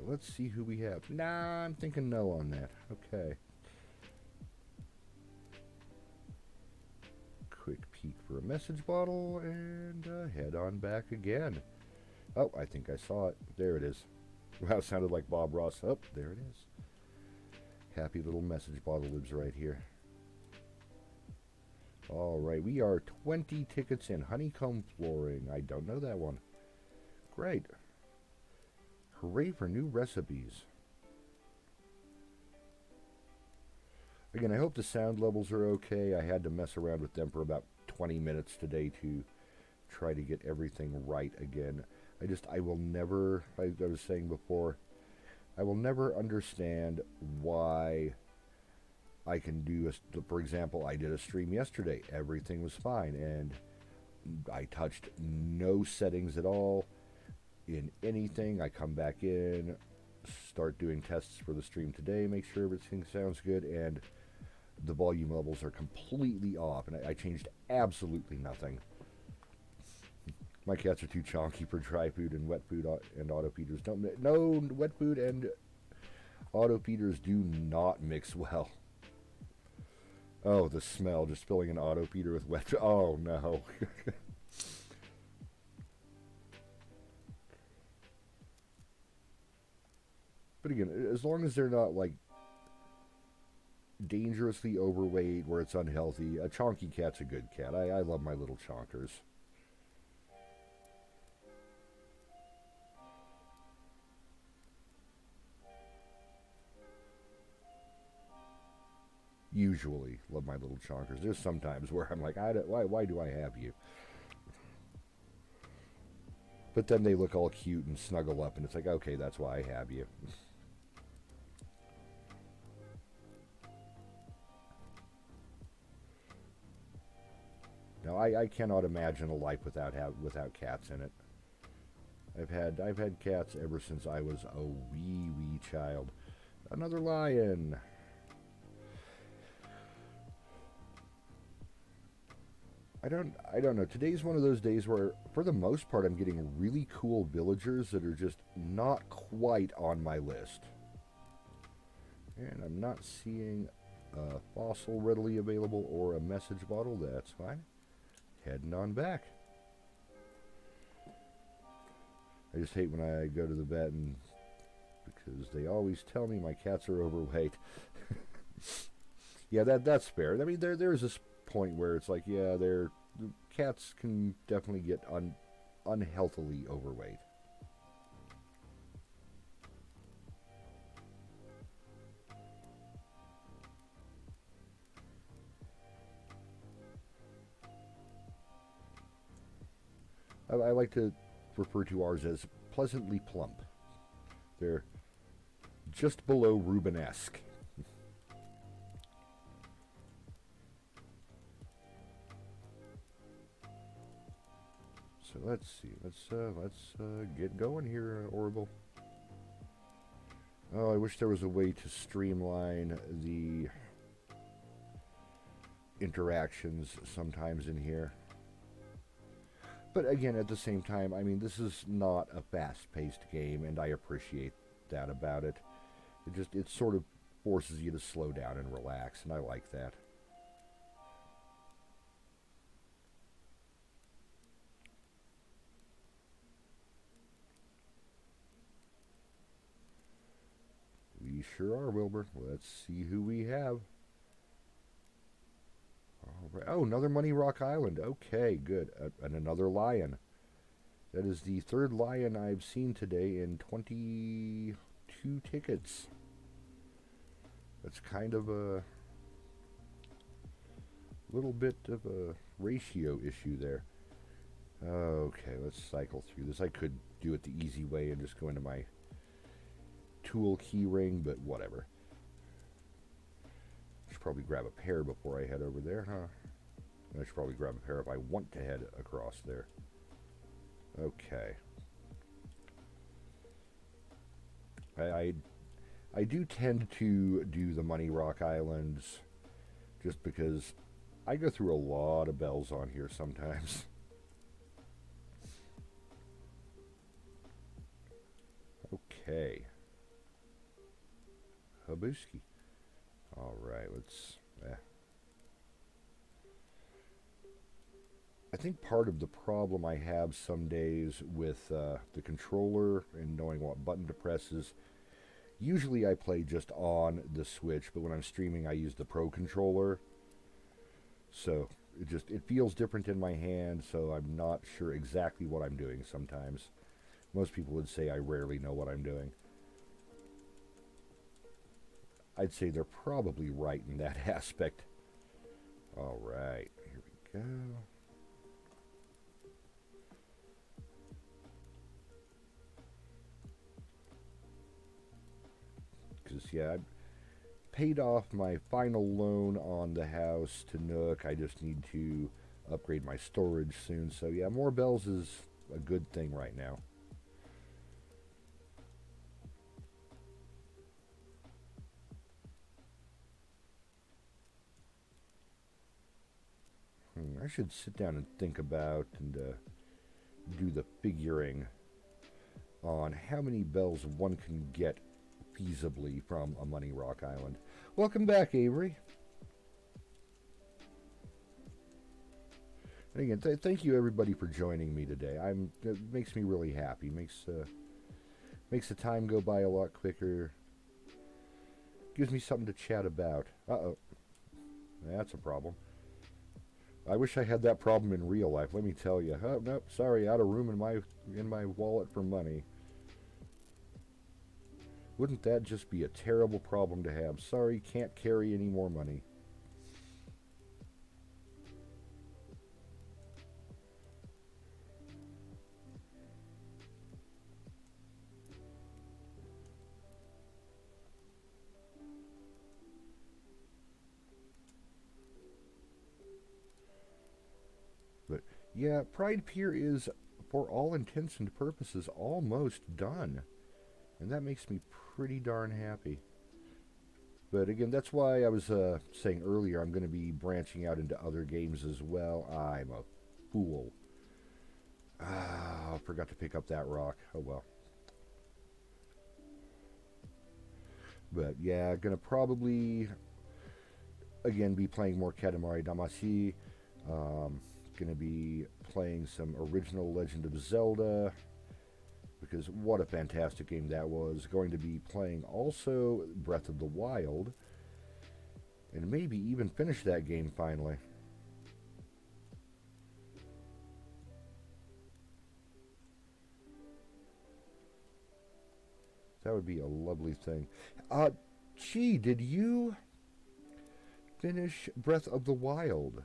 let's see who we have. Nah, I'm thinking no on that. Okay. Quick peek for a message bottle, and head on back again. Oh, I think I saw it. There it is. Wow, it sounded like Bob Ross. Oh, there it is. Happy little message bottle lives right here. Alright, we are 20 tickets in. Honeycomb flooring. I don't know that one. Great. Hooray for new recipes. Again, I hope the sound levels are okay. I had to mess around with them for about 20 minutes today to try to get everything right again. I will never, I was saying before, I will never understand why I can do, for example, I did a stream yesterday. Everything was fine, and I touched no settings at all in anything. I come back in, start doing tests for the stream today, make sure everything sounds good, and the volume levels are completely off, and I changed absolutely nothing. My cats are too chonky for dry food and wet food, and auto feeders don't. No, wet food and auto feeders do not mix well. Oh, the smell, just filling an auto feeder with wet. Oh no. But again, as long as they're not like dangerously overweight where it's unhealthy, a chonky cat's a good cat. I love my little chonkers. Usually love my little chonkers. There's sometimes where I'm like, why do I have you? But then they look all cute and snuggle up, and it's like, okay, that's why I have you. Now, I cannot imagine a life without cats in it. I've had cats ever since I was a wee child. Another lion. I don't know. Today's one of those days where, for the most part, I'm getting really cool villagers that are just not quite on my list. And I'm not seeing a fossil readily available or a message bottle. That's fine. Heading on back. I just hate when I go to the vet and because they always tell me my cats are overweight. Yeah, that's fair. I mean, there's this point where it's like, yeah, cats can definitely get unhealthily overweight. I like to refer to ours as pleasantly plump. They're just below Rubenesque. So let's see. Let's get going here, Orville. Oh, I wish there was a way to streamline the interactions sometimes in here. But again, at the same time, I mean, this is not a fast-paced game, and I appreciate that about it. It sort of forces you to slow down and relax, and I like that. We sure are, Wilbur. Let's see who we have. All right. Oh, another Money Rock Island. Okay, good. And another lion. That is the third lion I've seen today in 22 tickets. That's kind of a little bit of a ratio issue there. Okay, let's cycle through this. I could do it the easy way and just go into my tool key ring, but whatever. I should probably grab a pair before I head over there, huh? I should probably grab a pair if I want to head across there. Okay. I do tend to do the Money Rock Islands just because I go through a lot of bells on here sometimes. Okay. Pabuski. All right, let's. I think part of the problem I have some days with the controller and knowing what button to press is usually I play just on the Switch, but when I'm streaming I use the Pro controller. So it feels different in my hand, so I'm not sure exactly what I'm doing sometimes. Most people would say I rarely know what I'm doing. I'd say they're probably right in that aspect. All right, here we go. Because, yeah, I paid off my final loan on the house to Nook. I just need to upgrade my storage soon. So, yeah, more bells is a good thing right now. I should sit down and think about and do the figuring on how many bells one can get feasibly from a Money Rock Island. Welcome back, Avery. And again, thank you everybody for joining me today. It makes me really happy. Makes the time go by a lot quicker. Gives me something to chat about. Uh-oh. That's a problem. I wish I had that problem in real life, let me tell you. Oh, nope, sorry, out of room in my wallet for money. Wouldn't that just be a terrible problem to have? Sorry, can't carry any more money. But yeah, Pride Pier is, for all intents and purposes, almost done. And that makes me pretty darn happy. But again, that's why I was saying earlier I'm going to be branching out into other games as well. I'm a fool. I forgot to pick up that rock. Oh well. But yeah, going to probably, again, be playing more Katamari Damacy. Going to be playing some original Legend of Zelda, because what a fantastic game that was. Going to be playing also Breath of the Wild, and maybe even finish that game finally. That would be a lovely thing. Chi, did you finish Breath of the Wild?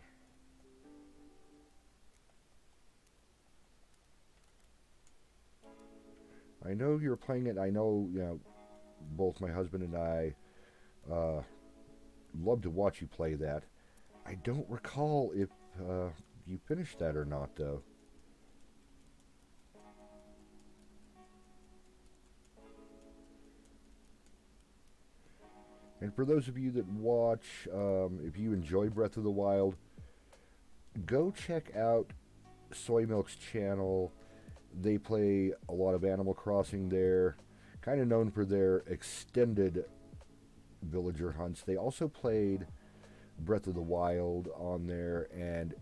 I know you're playing it. I know, both my husband and I love to watch you play that. I don't recall if you finished that or not, though. And for those of you that watch, if you enjoy Breath of the Wild, go check out Soy Milk's channel. They play a lot of Animal Crossing there, kind of known for their extended villager hunts. They also played Breath of the Wild on there, and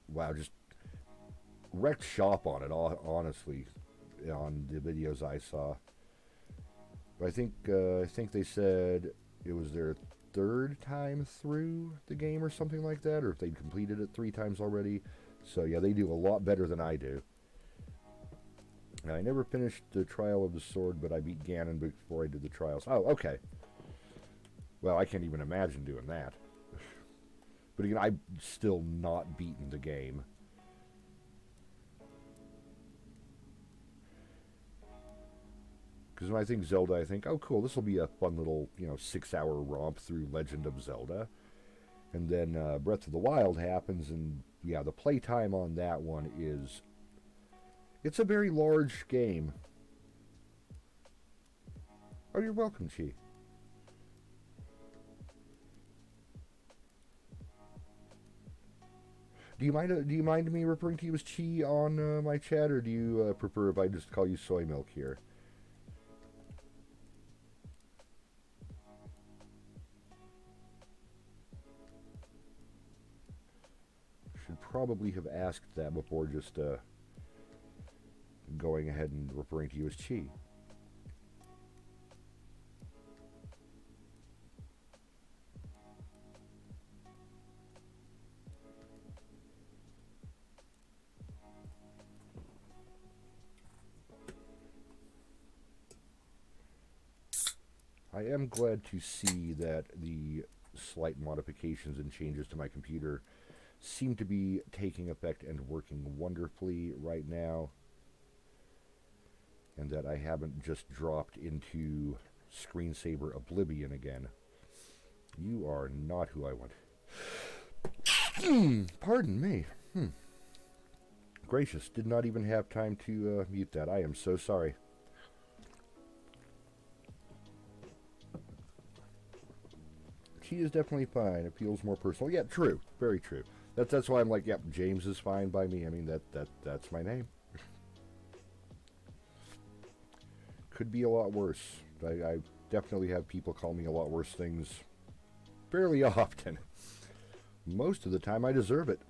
wow, just wrecked shop on it, honestly, on the videos I saw. I think they said it was their third time through the game or something like that, or if they'd completed it 3 times already. So yeah, they do a lot better than I do. Now, I never finished the Trial of the Sword, but I beat Ganon before I did the trials. Oh, okay. Well, I can't even imagine doing that. But again, I've still not beaten the game. Because when I think Zelda, I think, oh, cool, this will be a fun little, 6-hour romp through Legend of Zelda. And then Breath of the Wild happens, and yeah, the playtime on that one is... It's a very large game. Oh, you're welcome, Chi. Do you mind me referring to you as Chi on my chat, or do you prefer if I just call you Soy Milk here? probably have asked that before just going ahead and referring to you as Chi. I am glad to see that the slight modifications and changes to my computer seem to be taking effect and working wonderfully right now, and that I haven't just dropped into screensaver oblivion again. You are not who I want. Pardon me. Gracious, did not even have time to mute that. I am so sorry. She is definitely fine. It feels more personal. Yeah, true. Very true. That's why I'm like, yep, James is fine by me. I mean, that's my name. Could be a lot worse. I definitely have people call me a lot worse things fairly often. Most of the time I deserve it.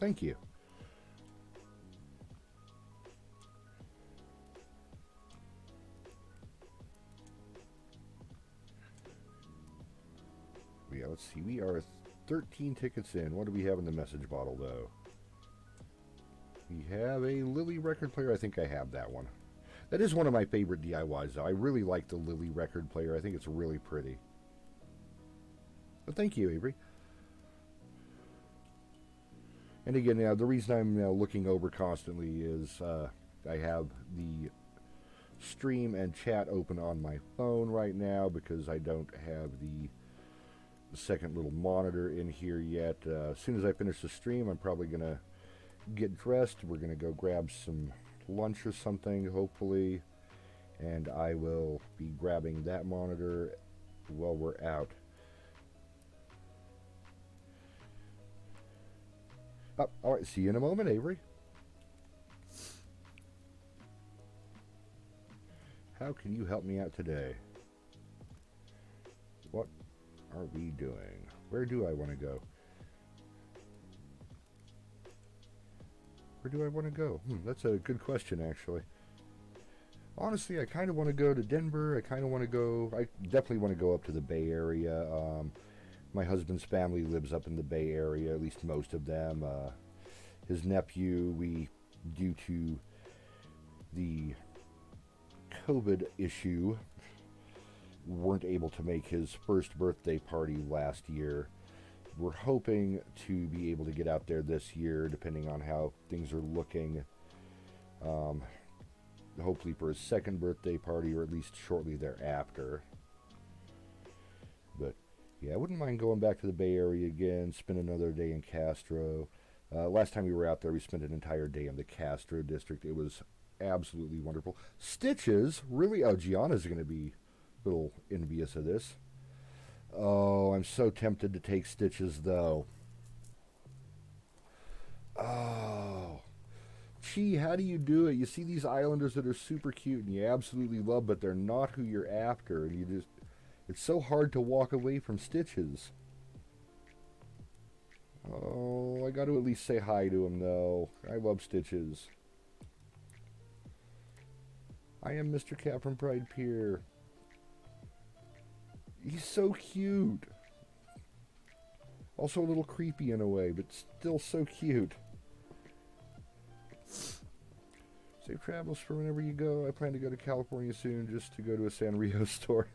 Thank you. Yeah, let's see. We are 13 tickets in. What do we have in the message bottle, though? We have a Lily record player. I think I have that one. That is one of my favorite DIYs, though. I really like the Lily record player. I think it's really pretty. But thank you, Avery. And again, the reason I'm looking over constantly is I have the stream and chat open on my phone right now because I don't have the second little monitor in here yet. As soon as I finish the stream, I'm probably going to get dressed. We're going to go grab some lunch or something, hopefully. And I will be grabbing that monitor while we're out. Oh, all right, see you in a moment, Avery. How can you help me out today? What are we doing? Where do I want to go? Where do I want to go? That's a good question, actually. Honestly, I kind of want to go to Denver. I definitely want to go up to the Bay Area. My husband's family lives up in the Bay Area, at least most of them. His nephew, due to the COVID issue, weren't able to make his first birthday party last year. We're hoping to be able to get out there this year, depending on how things are looking. Hopefully for his second birthday party, or at least shortly thereafter. But yeah, I wouldn't mind going back to the Bay Area again, spend another day in Castro. Last time we were out there, we spent an entire day in the Castro district. It was absolutely wonderful. Stitches, really? Oh, Gianna's going to be a little envious of this. Oh, I'm so tempted to take Stitches, though. Oh. Chi, how do you do it? You see these islanders that are super cute and you absolutely love, but they're not who you're after. And it's so hard to walk away from Stitches. Oh, I got to at least say hi to him, though. I love Stitches. I am Mr. Cat from Pride Pier. He's so cute. Also a little creepy in a way, but still so cute. Safe travels for whenever you go. I plan to go to California soon just to go to a Sanrio store.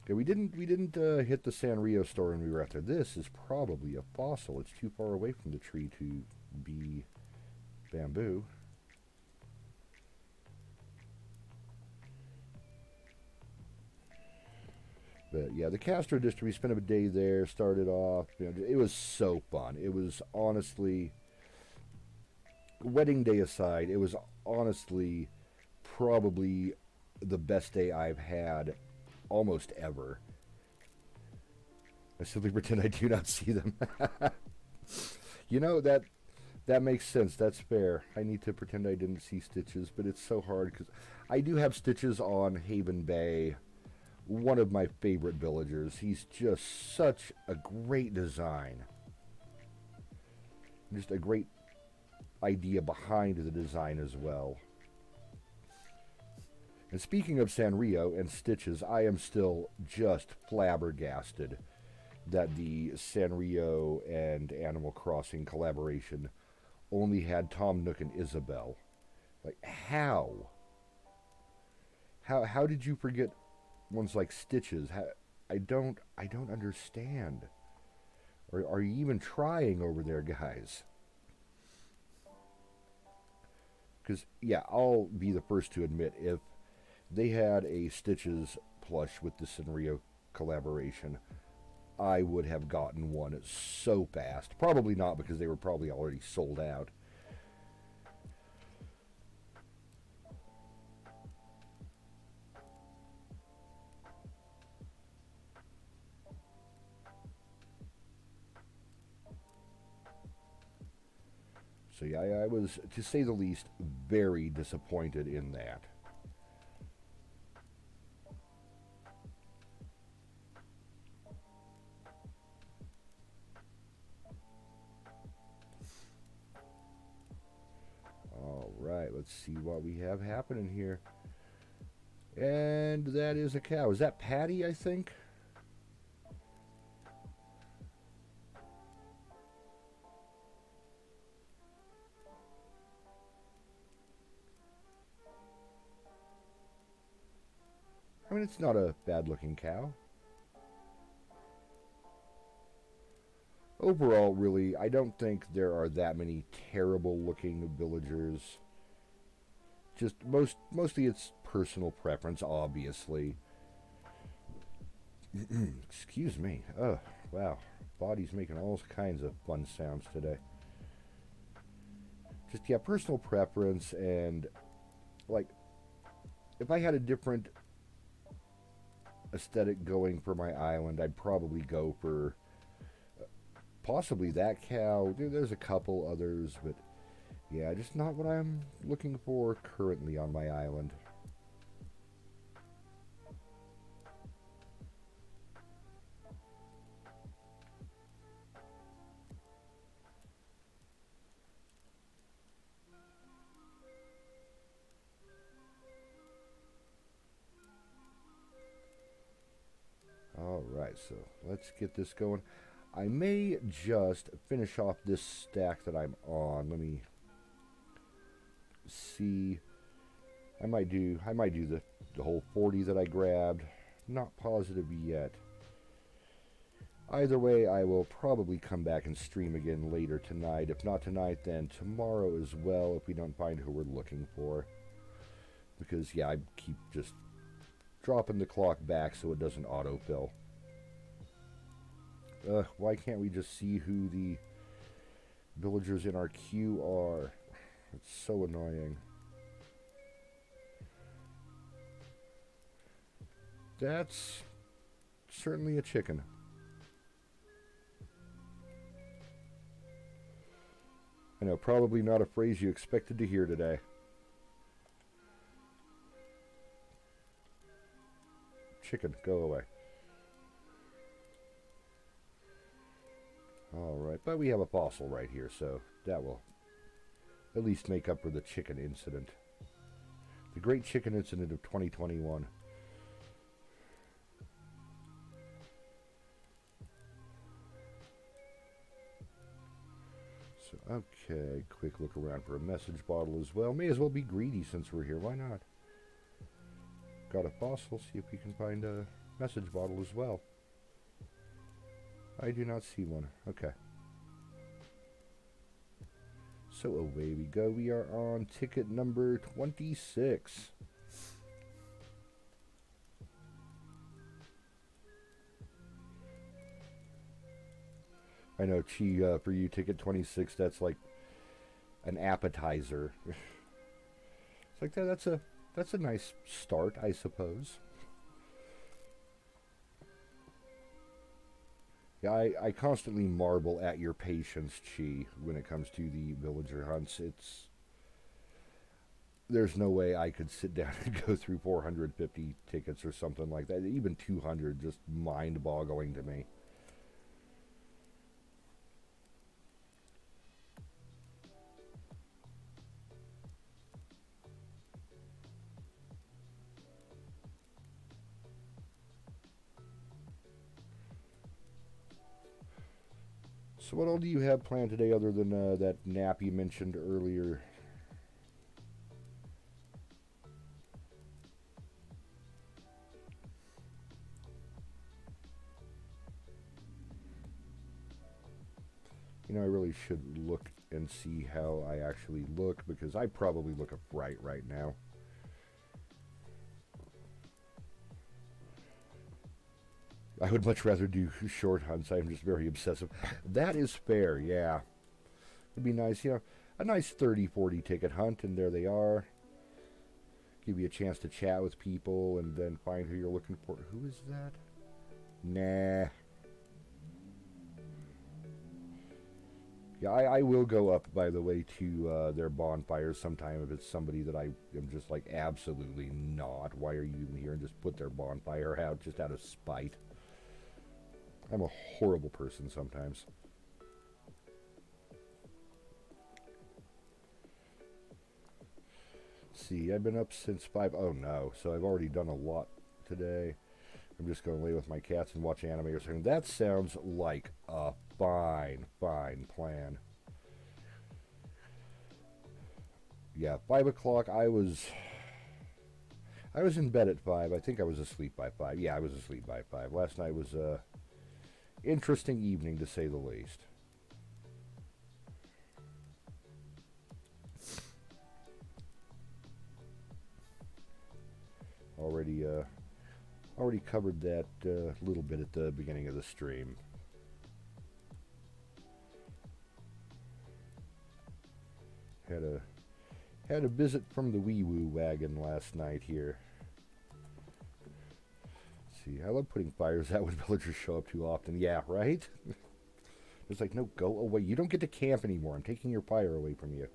Okay, we didn't hit the Sanrio store when we were out there. This is probably a fossil. It's too far away from the tree to be bamboo. But yeah, the Castro district, we spent a day there, started off. It was so fun. It was honestly, wedding day aside, it was honestly probably the best day I've had almost ever. I simply pretend I do not see them. You know, that That makes sense. That's fair. I need to pretend I didn't see Stitches, but it's so hard because I do have Stitches on Haven Bay, one of my favorite villagers. He's just such a great design. Just a great idea behind the design as well. And speaking of Sanrio and Stitches, I am still just flabbergasted that the Sanrio and Animal Crossing collaboration only had Tom Nook and Isabelle. Like, how? How did you forget ones like Stitches? I don't understand. Or are you even trying over there, guys? Because, yeah, I'll be the first to admit, if they had a Stitches plush with the Sanrio collaboration, I would have gotten one so fast. Probably not, because they were probably already sold out. So yeah, I was, to say the least, very disappointed in that. Alright, let's see what we have happening here. And that is a cow. Is that Patty, I think? I mean, it's not a bad-looking cow. Overall, really, I don't think there are that many terrible-looking villagers. Just mostly it's personal preference, obviously. Excuse me. Oh, wow. Body's making all kinds of fun sounds today. Just, yeah, personal preference, and, like, if I had a different aesthetic going for my island, I'd probably go for possibly that cow. There's a couple others, but yeah, just not what I'm looking for currently on my island. Alright, so let's get this going. I may just finish off this stack that I'm on. Let me see. I might do the whole 40 that I grabbed. Not positive yet. Either way, I will probably come back and stream again later tonight. If not tonight, then tomorrow as well, if we don't find who we're looking for. Because, yeah, I keep just dropping the clock back so it doesn't autofill. Why can't we just see who the villagers in our queue are? It's so annoying. That's certainly a chicken. I know, probably not a phrase you expected to hear today. Chicken, go away. Alright, but we have a fossil right here, so that will at least make up for the chicken incident. The great chicken incident of 2021. So, okay, quick look around for a message bottle as well. May as well be greedy since we're here, why not? Got a fossil, see if we can find a message bottle as well. I do not see one. Okay. So away we go. We are on ticket number 26. I know, Chi, for you, ticket 26, that's like an appetizer. It's like that's a nice start, I suppose. Yeah, I constantly marvel at your patience, Chi, when it comes to the villager hunts. There's no way I could sit down and go through 450 tickets or something like that. Even 200, just mind-boggling to me. So what all do you have planned today other than that nap you mentioned earlier? You know, I really should look and see how I actually look because I probably look a fright right now. I would much rather do short hunts. I'm just very obsessive. That is fair, yeah. It'd be nice, you know, a nice 30, 40 ticket hunt, and there they are. Give you a chance to chat with people and then find who you're looking for. Who is that? Nah. Yeah, I will go up, by the way, to their bonfires sometime if it's somebody that I am just like, absolutely not. Why are you even here? And just put their bonfire out just out of spite. I'm a horrible person sometimes. See, I've been up since 5. Oh no, so I've already done a lot today. I'm just going to lay with my cats and watch anime or something. That sounds like a fine, fine plan. Yeah, 5 o'clock, I was in bed at 5. I think I was asleep by 5. Yeah, I was asleep by 5. Last night was a interesting evening, to say the least. Already, already covered that little bit at the beginning of the stream. Had a had a visit from the wee woo wagon last night here. Let's see, I love putting fires out when villagers show up too often. Yeah, right? It's like, no, go away. You don't get to camp anymore. I'm taking your fire away from you.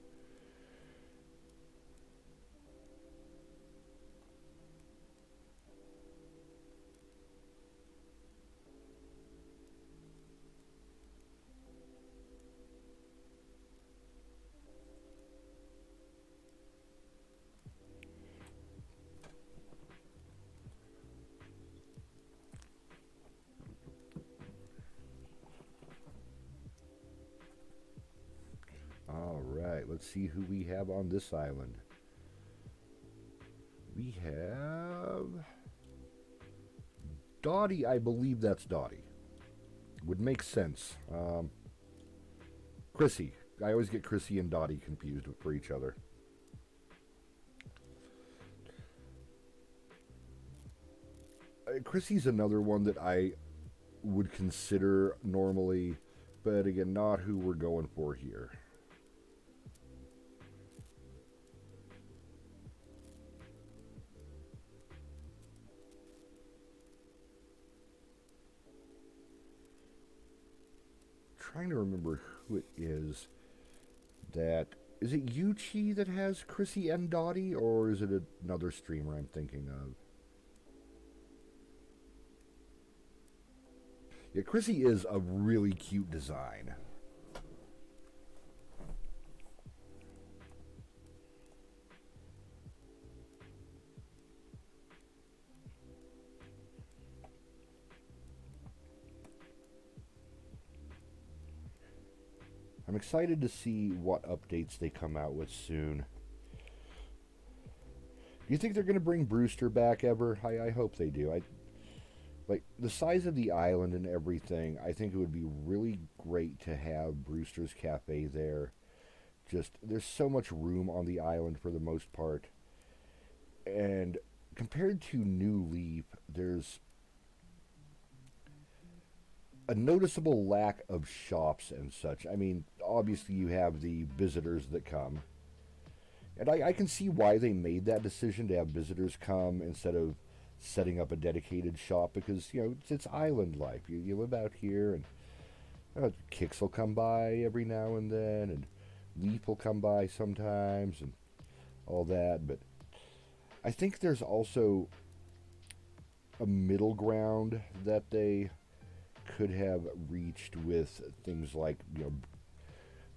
All right, let's see who we have on this island. We have Dottie. I believe that's Dottie. Would make sense. Chrissy. I always get Chrissy and Dottie confused for each other. Chrissy's another one that I would consider normally, but again, not who we're going for here. Trying to remember who it is that is it Yuchi that has Chrissy and Dottie, or is it another streamer I'm thinking of? Yeah, Chrissy is a really cute design. I'm excited to see what updates they come out with soon. Do you think they're going to bring Brewster back ever? I hope they do. Like the size of the island and everything. I think it would be really great to have Brewster's Cafe there. Just there's so much room on the island for the most part, and compared to New Leaf, there's a noticeable lack of shops and such. I mean, obviously you have the visitors that come, and I can see why they made that decision to have visitors come instead of setting up a dedicated shop because, you know, it's island life. You live out here and Kicks will come by every now and then, and Leap will come by sometimes, and all that. But I think there's also a middle ground that they could have reached with things like,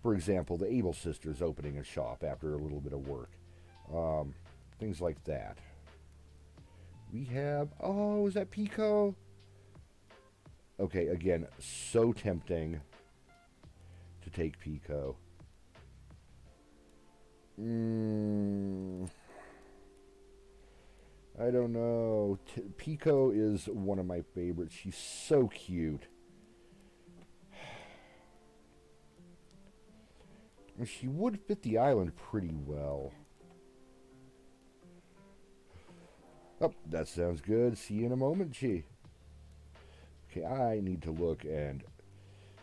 for example, the Able sisters opening a shop after a little bit of work. Um, Things like that. We have. Oh, is that Pico? Okay, again, so tempting to take Pico. I don't know. Pico is one of my favorites. She's so cute. And she would fit the island pretty well. Oh, that sounds good. See you in a moment, Chi. Okay, I need to look and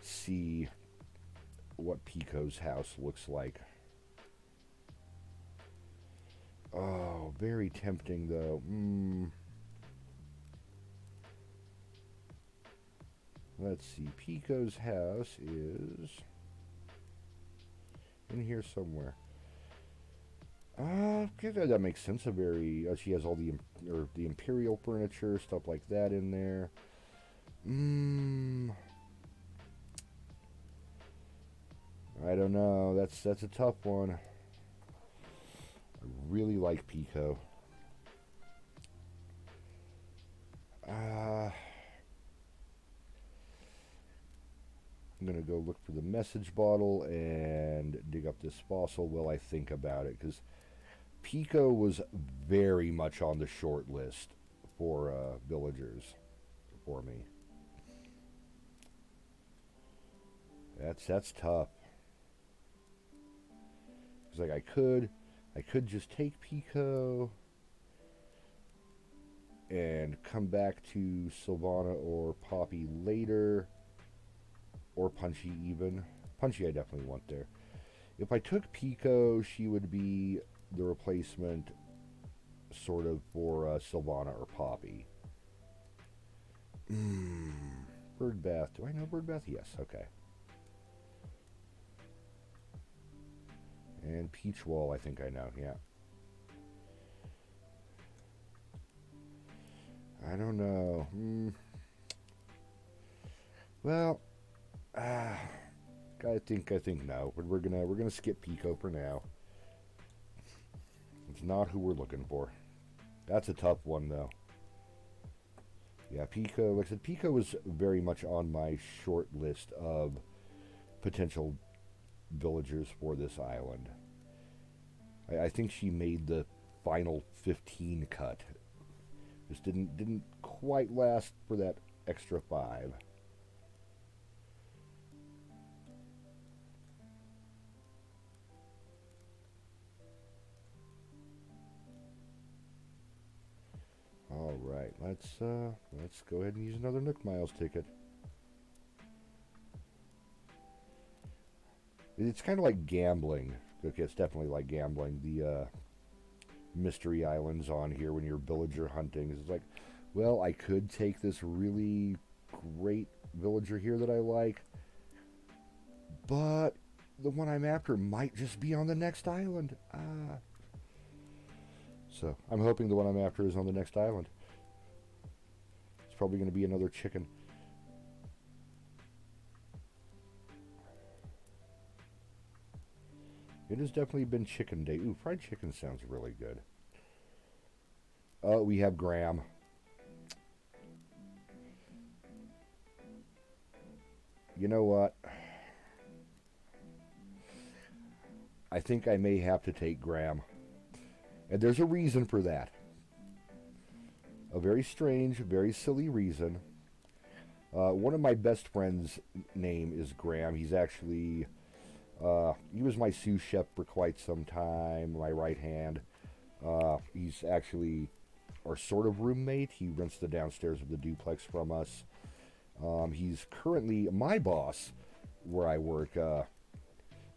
see what Pico's house looks like. Oh, very tempting, though. Let's see. Pico's house is in here somewhere. Okay, that makes sense. A very she has all the imperial furniture, stuff like that in there. I don't know. That's a tough one. I really like Pico. I'm gonna go look for the message bottle and dig up this fossil while I think about it, because Pico was very much on the short list for villagers for me. That's tough. It's like I could just take Pico and come back to Sylvana or Poppy later, or Punchy even. Punchy I definitely want there. If I took Pico, she would be the replacement sort of for Sylvana or Poppy. Birdbath. Do I know Birdbath? Yes, okay. And Peach Wall, I think I know, yeah. I don't know. Well, I think no. We're gonna skip Pico for now. It's not who we're looking for. That's a tough one, though. Yeah, Pico. Like I said, Pico was very much on my short list of potential villagers for this island. I think she made the final 15 cut. Just didn't quite last for that extra 5. All right, let's go ahead and use another Nook Miles ticket. It's kind of like gambling. Okay, it's definitely like gambling. The mystery islands on here when you're villager hunting. It's like, well, I could take this really great villager here that I like, but the one I'm after might just be on the next island. So I'm hoping the one I'm after is on the next island. It's probably going to be another chicken. It has definitely been chicken day. Ooh, fried chicken sounds really good. We have Graham. You know what? I think I may have to take Graham. And there's a reason for that. A very strange, very silly reason. One of my best friends' name is Graham. He's actually... he was my sous chef for quite some time, my right hand. He's actually our sort of roommate. He rents the downstairs of the duplex from us. He's currently my boss where I work,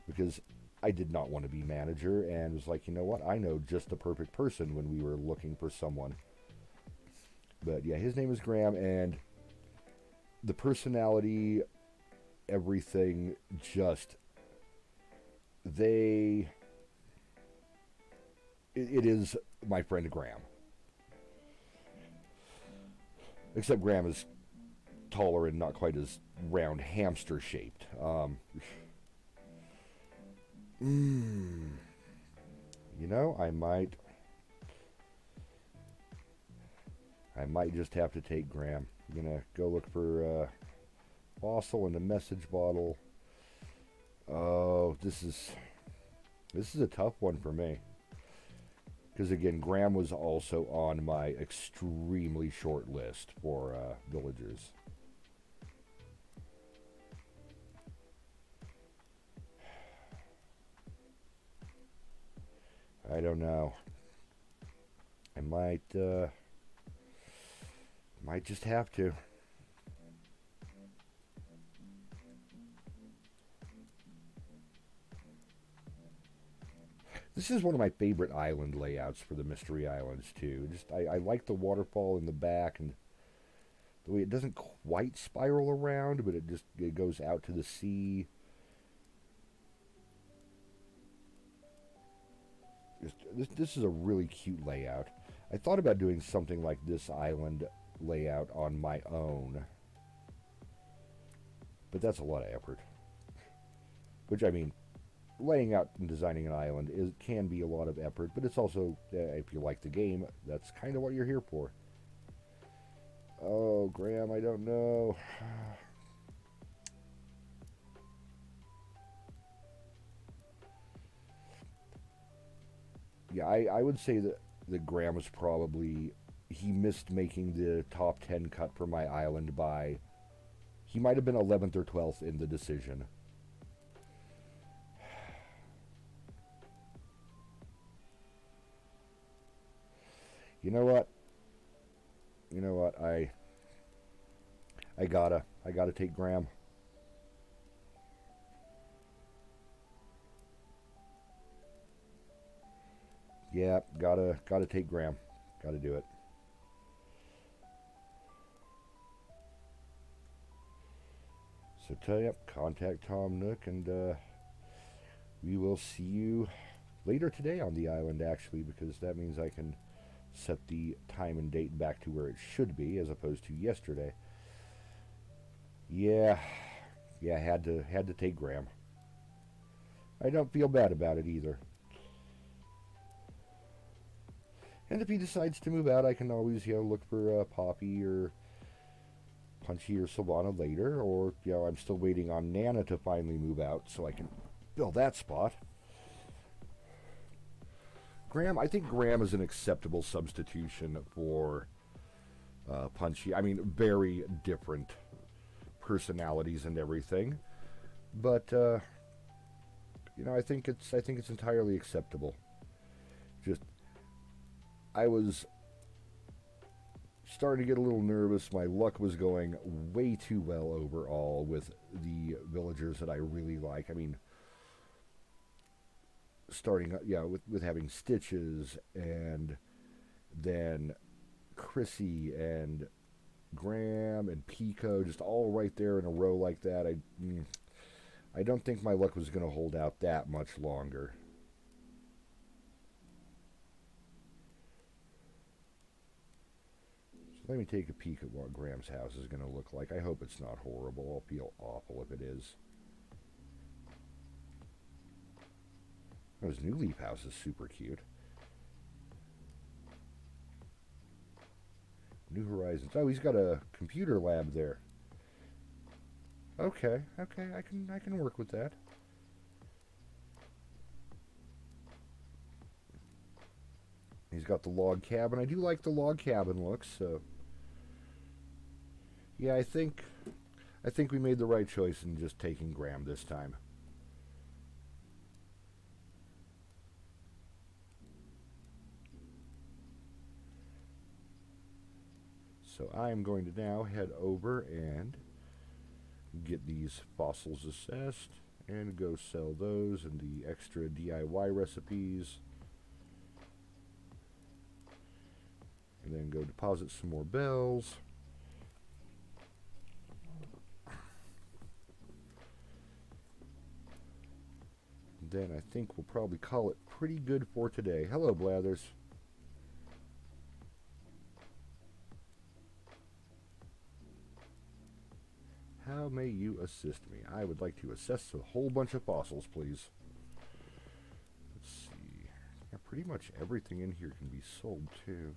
because I did not want to be manager, and was like, you know what, I know just the perfect person when we were looking for someone. But yeah, his name is Graham, and the personality everything just they. It is my friend Graham. Except Graham is taller and not quite as round hamster shaped. You know, I might just have to take Graham. I'm gonna go look for fossil in the message bottle. Oh, this is a tough one for me. Because again, Graham was also on my extremely short list for villagers. I don't know. I might just have to. This is one of my favorite island layouts for the Mystery Islands too. I like the waterfall in the back and the way it doesn't quite spiral around, but it goes out to the sea. This is a really cute layout. I thought about doing something like this island layout on my own, but that's a lot of effort. Which, I mean, laying out and designing an island can be a lot of effort, but it's also, if you like the game, that's kind of what you're here for. Oh, Graham, I don't know. Yeah, I would say that Graham was probably, he missed making the top 10 cut for my island by, he might have been 11th or 12th in the decision. You know what? I gotta take Graham. Yeah, gotta take Graham. Gotta do it. So contact Tom Nook, and we will see you later today on the island, actually, because that means I can set the time and date back to where it should be, as opposed to yesterday. Yeah, had to take Graham. I don't feel bad about it either. And if he decides to move out, I can always, look for Poppy or Punchy or Sylvana later, or, I'm still waiting on Nana to finally move out so I can fill that spot. I think Graham is an acceptable substitution for Punchy. I mean, very different personalities and everything, but I think it's entirely acceptable. Just, I was starting to get a little nervous. My luck was going way too well overall with the villagers that I really like. I mean, starting with having Stitches, and then Chrissy and Graham and Pico, just all right there in a row like that. I don't think my luck was going to hold out that much longer. So let me take a peek at what Graham's house is going to look like. I hope it's not horrible. I'll feel awful if it is. His New Leaf house is super cute. New Horizons. Oh, he's got a computer lab there. Okay, I can work with that. He's got the log cabin. I do like the log cabin looks, so yeah, I think we made the right choice in just taking Graham this time. So I'm going to now head over and get these fossils assessed and go sell those and the extra DIY recipes. And then go deposit some more bells. then I think we'll probably call it pretty good for today. Hello, Blathers. How may you assist me? I would like to assess a whole bunch of fossils, please. Let's see. Yeah, pretty much everything in here can be sold, too.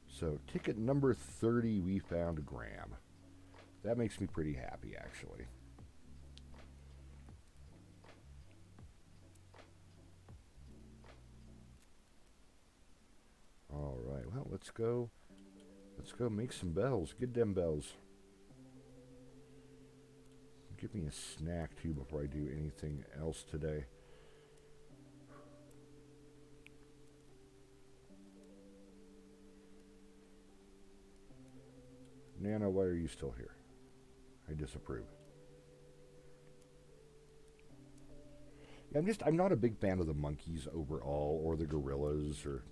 So, ticket number 30, we found Graham. That makes me pretty happy, actually. Alright, well, let's go make some bells. Get them bells. Give me a snack, too, before I do anything else today. Nana, why are you still here? I disapprove. Yeah, I'm not a big fan of the monkeys overall, or the gorillas, or...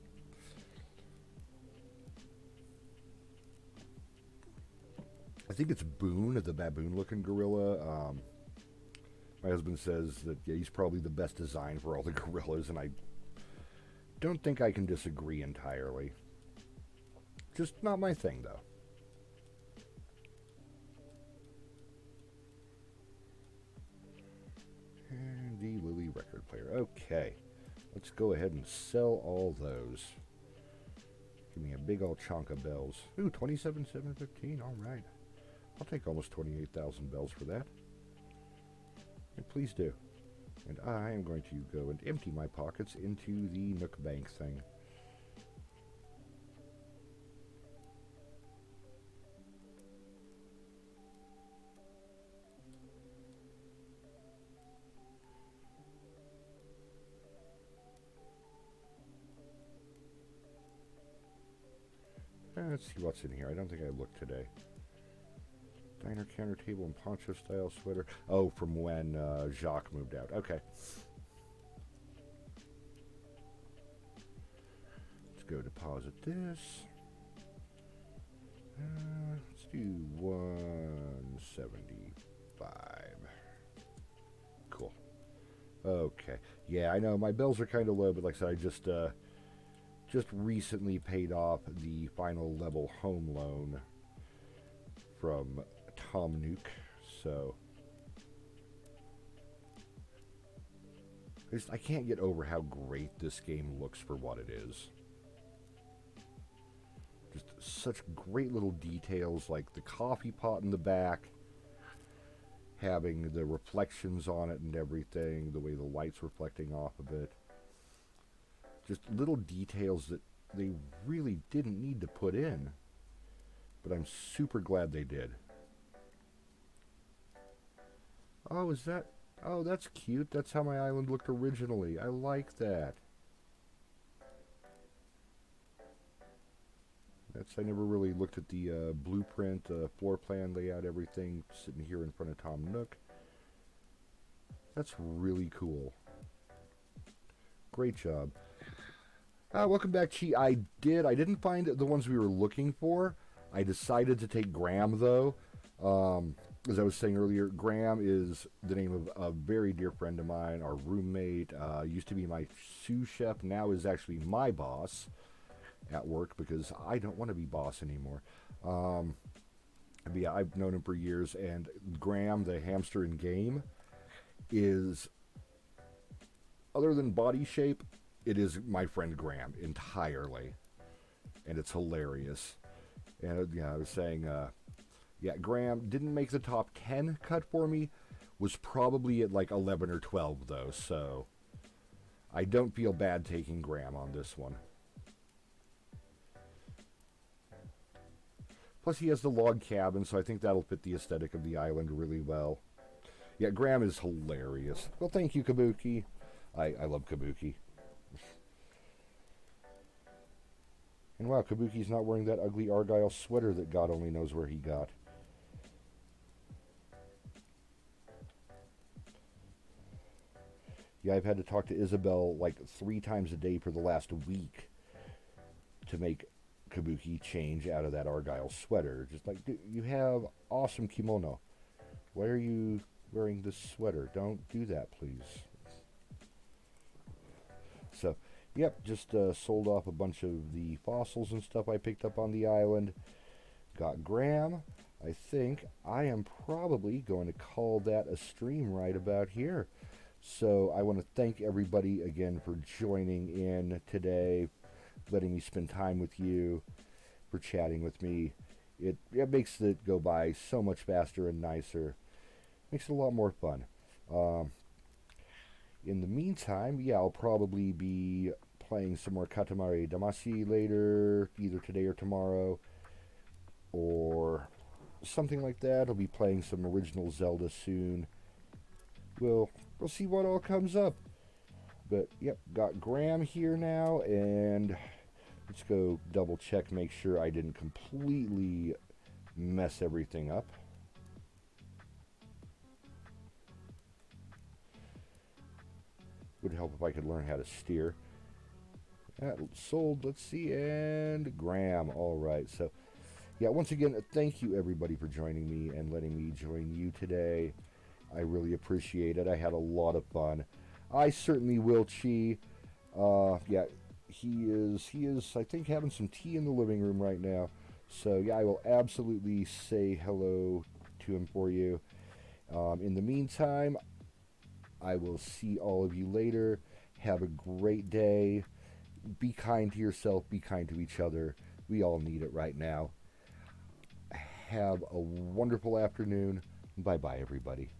I think it's Boone, the baboon-looking gorilla. My husband says that yeah, he's probably the best design for all the gorillas, and I don't think I can disagree entirely. Just not my thing, though. And the Lily record player. Okay. Let's go ahead and sell all those. Give me a big old chunk of bells. Ooh, 27,715. All right. I'll take almost 28,000 bells for that. And please do. And I am going to go and empty my pockets into the Nook Bank thing. Let's see what's in here. I don't think I looked today. Diner counter table and poncho style sweater. Oh, from when Jacques moved out. Okay. Let's go deposit this. Let's do 175. Cool. Okay. Yeah, I know my bills are kind of low, but like I said, I just recently paid off the final level home loan from Tom Nook, so I can't get over how great this game looks for what it is. Just such great little details, like the coffee pot in the back, having the reflections on it and everything, the way the light's reflecting off of it. Just little details that they really didn't need to put in, but I'm super glad they did. Oh, is that... Oh, that's cute. That's how my island looked originally. I like that. I never really looked at the blueprint, floor plan, layout, everything, sitting here in front of Tom Nook. That's really cool. Great job. Welcome back, Chi. I didn't find the ones we were looking for. I decided to take Graham, though. As I was saying earlier, Graham is the name of a very dear friend of mine, our roommate. Used to be my sous chef, now is actually my boss at work because I don't want to be boss anymore. But yeah, I've known him for years, and Graham, the hamster in game, is, other than body shape, it is my friend Graham entirely, and it's hilarious. And yeah, I was saying, yeah, Graham didn't make the top 10 cut for me, was probably at like 11 or 12 though, so I don't feel bad taking Graham on this one. Plus he has the log cabin, so I think that'll fit the aesthetic of the island really well. Yeah, Graham is hilarious. Well, thank you, Kabuki. I love Kabuki. And wow, Kabuki's not wearing that ugly Argyle sweater that God only knows where he got. Yeah, I've had to talk to Isabel like 3 times a day for the last week to make Kabuki change out of that Argyle sweater. Just like, dude, you have awesome kimono. Why are you wearing this sweater. Don't do that, please. So, yep, just sold off a bunch of the fossils and stuff I picked up on the island. Got Graham. I think I am probably going to call that a stream right about here. So I want to thank everybody again for joining in today, letting me spend time with you, for chatting with me. It makes it go by so much faster and nicer. Makes it a lot more fun. In the meantime, yeah, I'll probably be playing some more Katamari Damacy later, either today or tomorrow, or something like that. I'll be playing some original Zelda soon. We'll see what all comes up. But, yep, got Graham here now, and let's go double check, make sure I didn't completely mess everything up. Would help if I could learn how to steer. That sold, let's see, and Graham. All right, so yeah, once again, thank you everybody for joining me and letting me join you today. I really appreciate it. I had a lot of fun. I certainly will, Chi. Yeah, he is, I think, having some tea in the living room right now. So yeah, I will absolutely say hello to him for you. In the meantime, I will see all of you later. Have a great day. Be kind to yourself. Be kind to each other. We all need it right now. Have a wonderful afternoon. Bye-bye, everybody.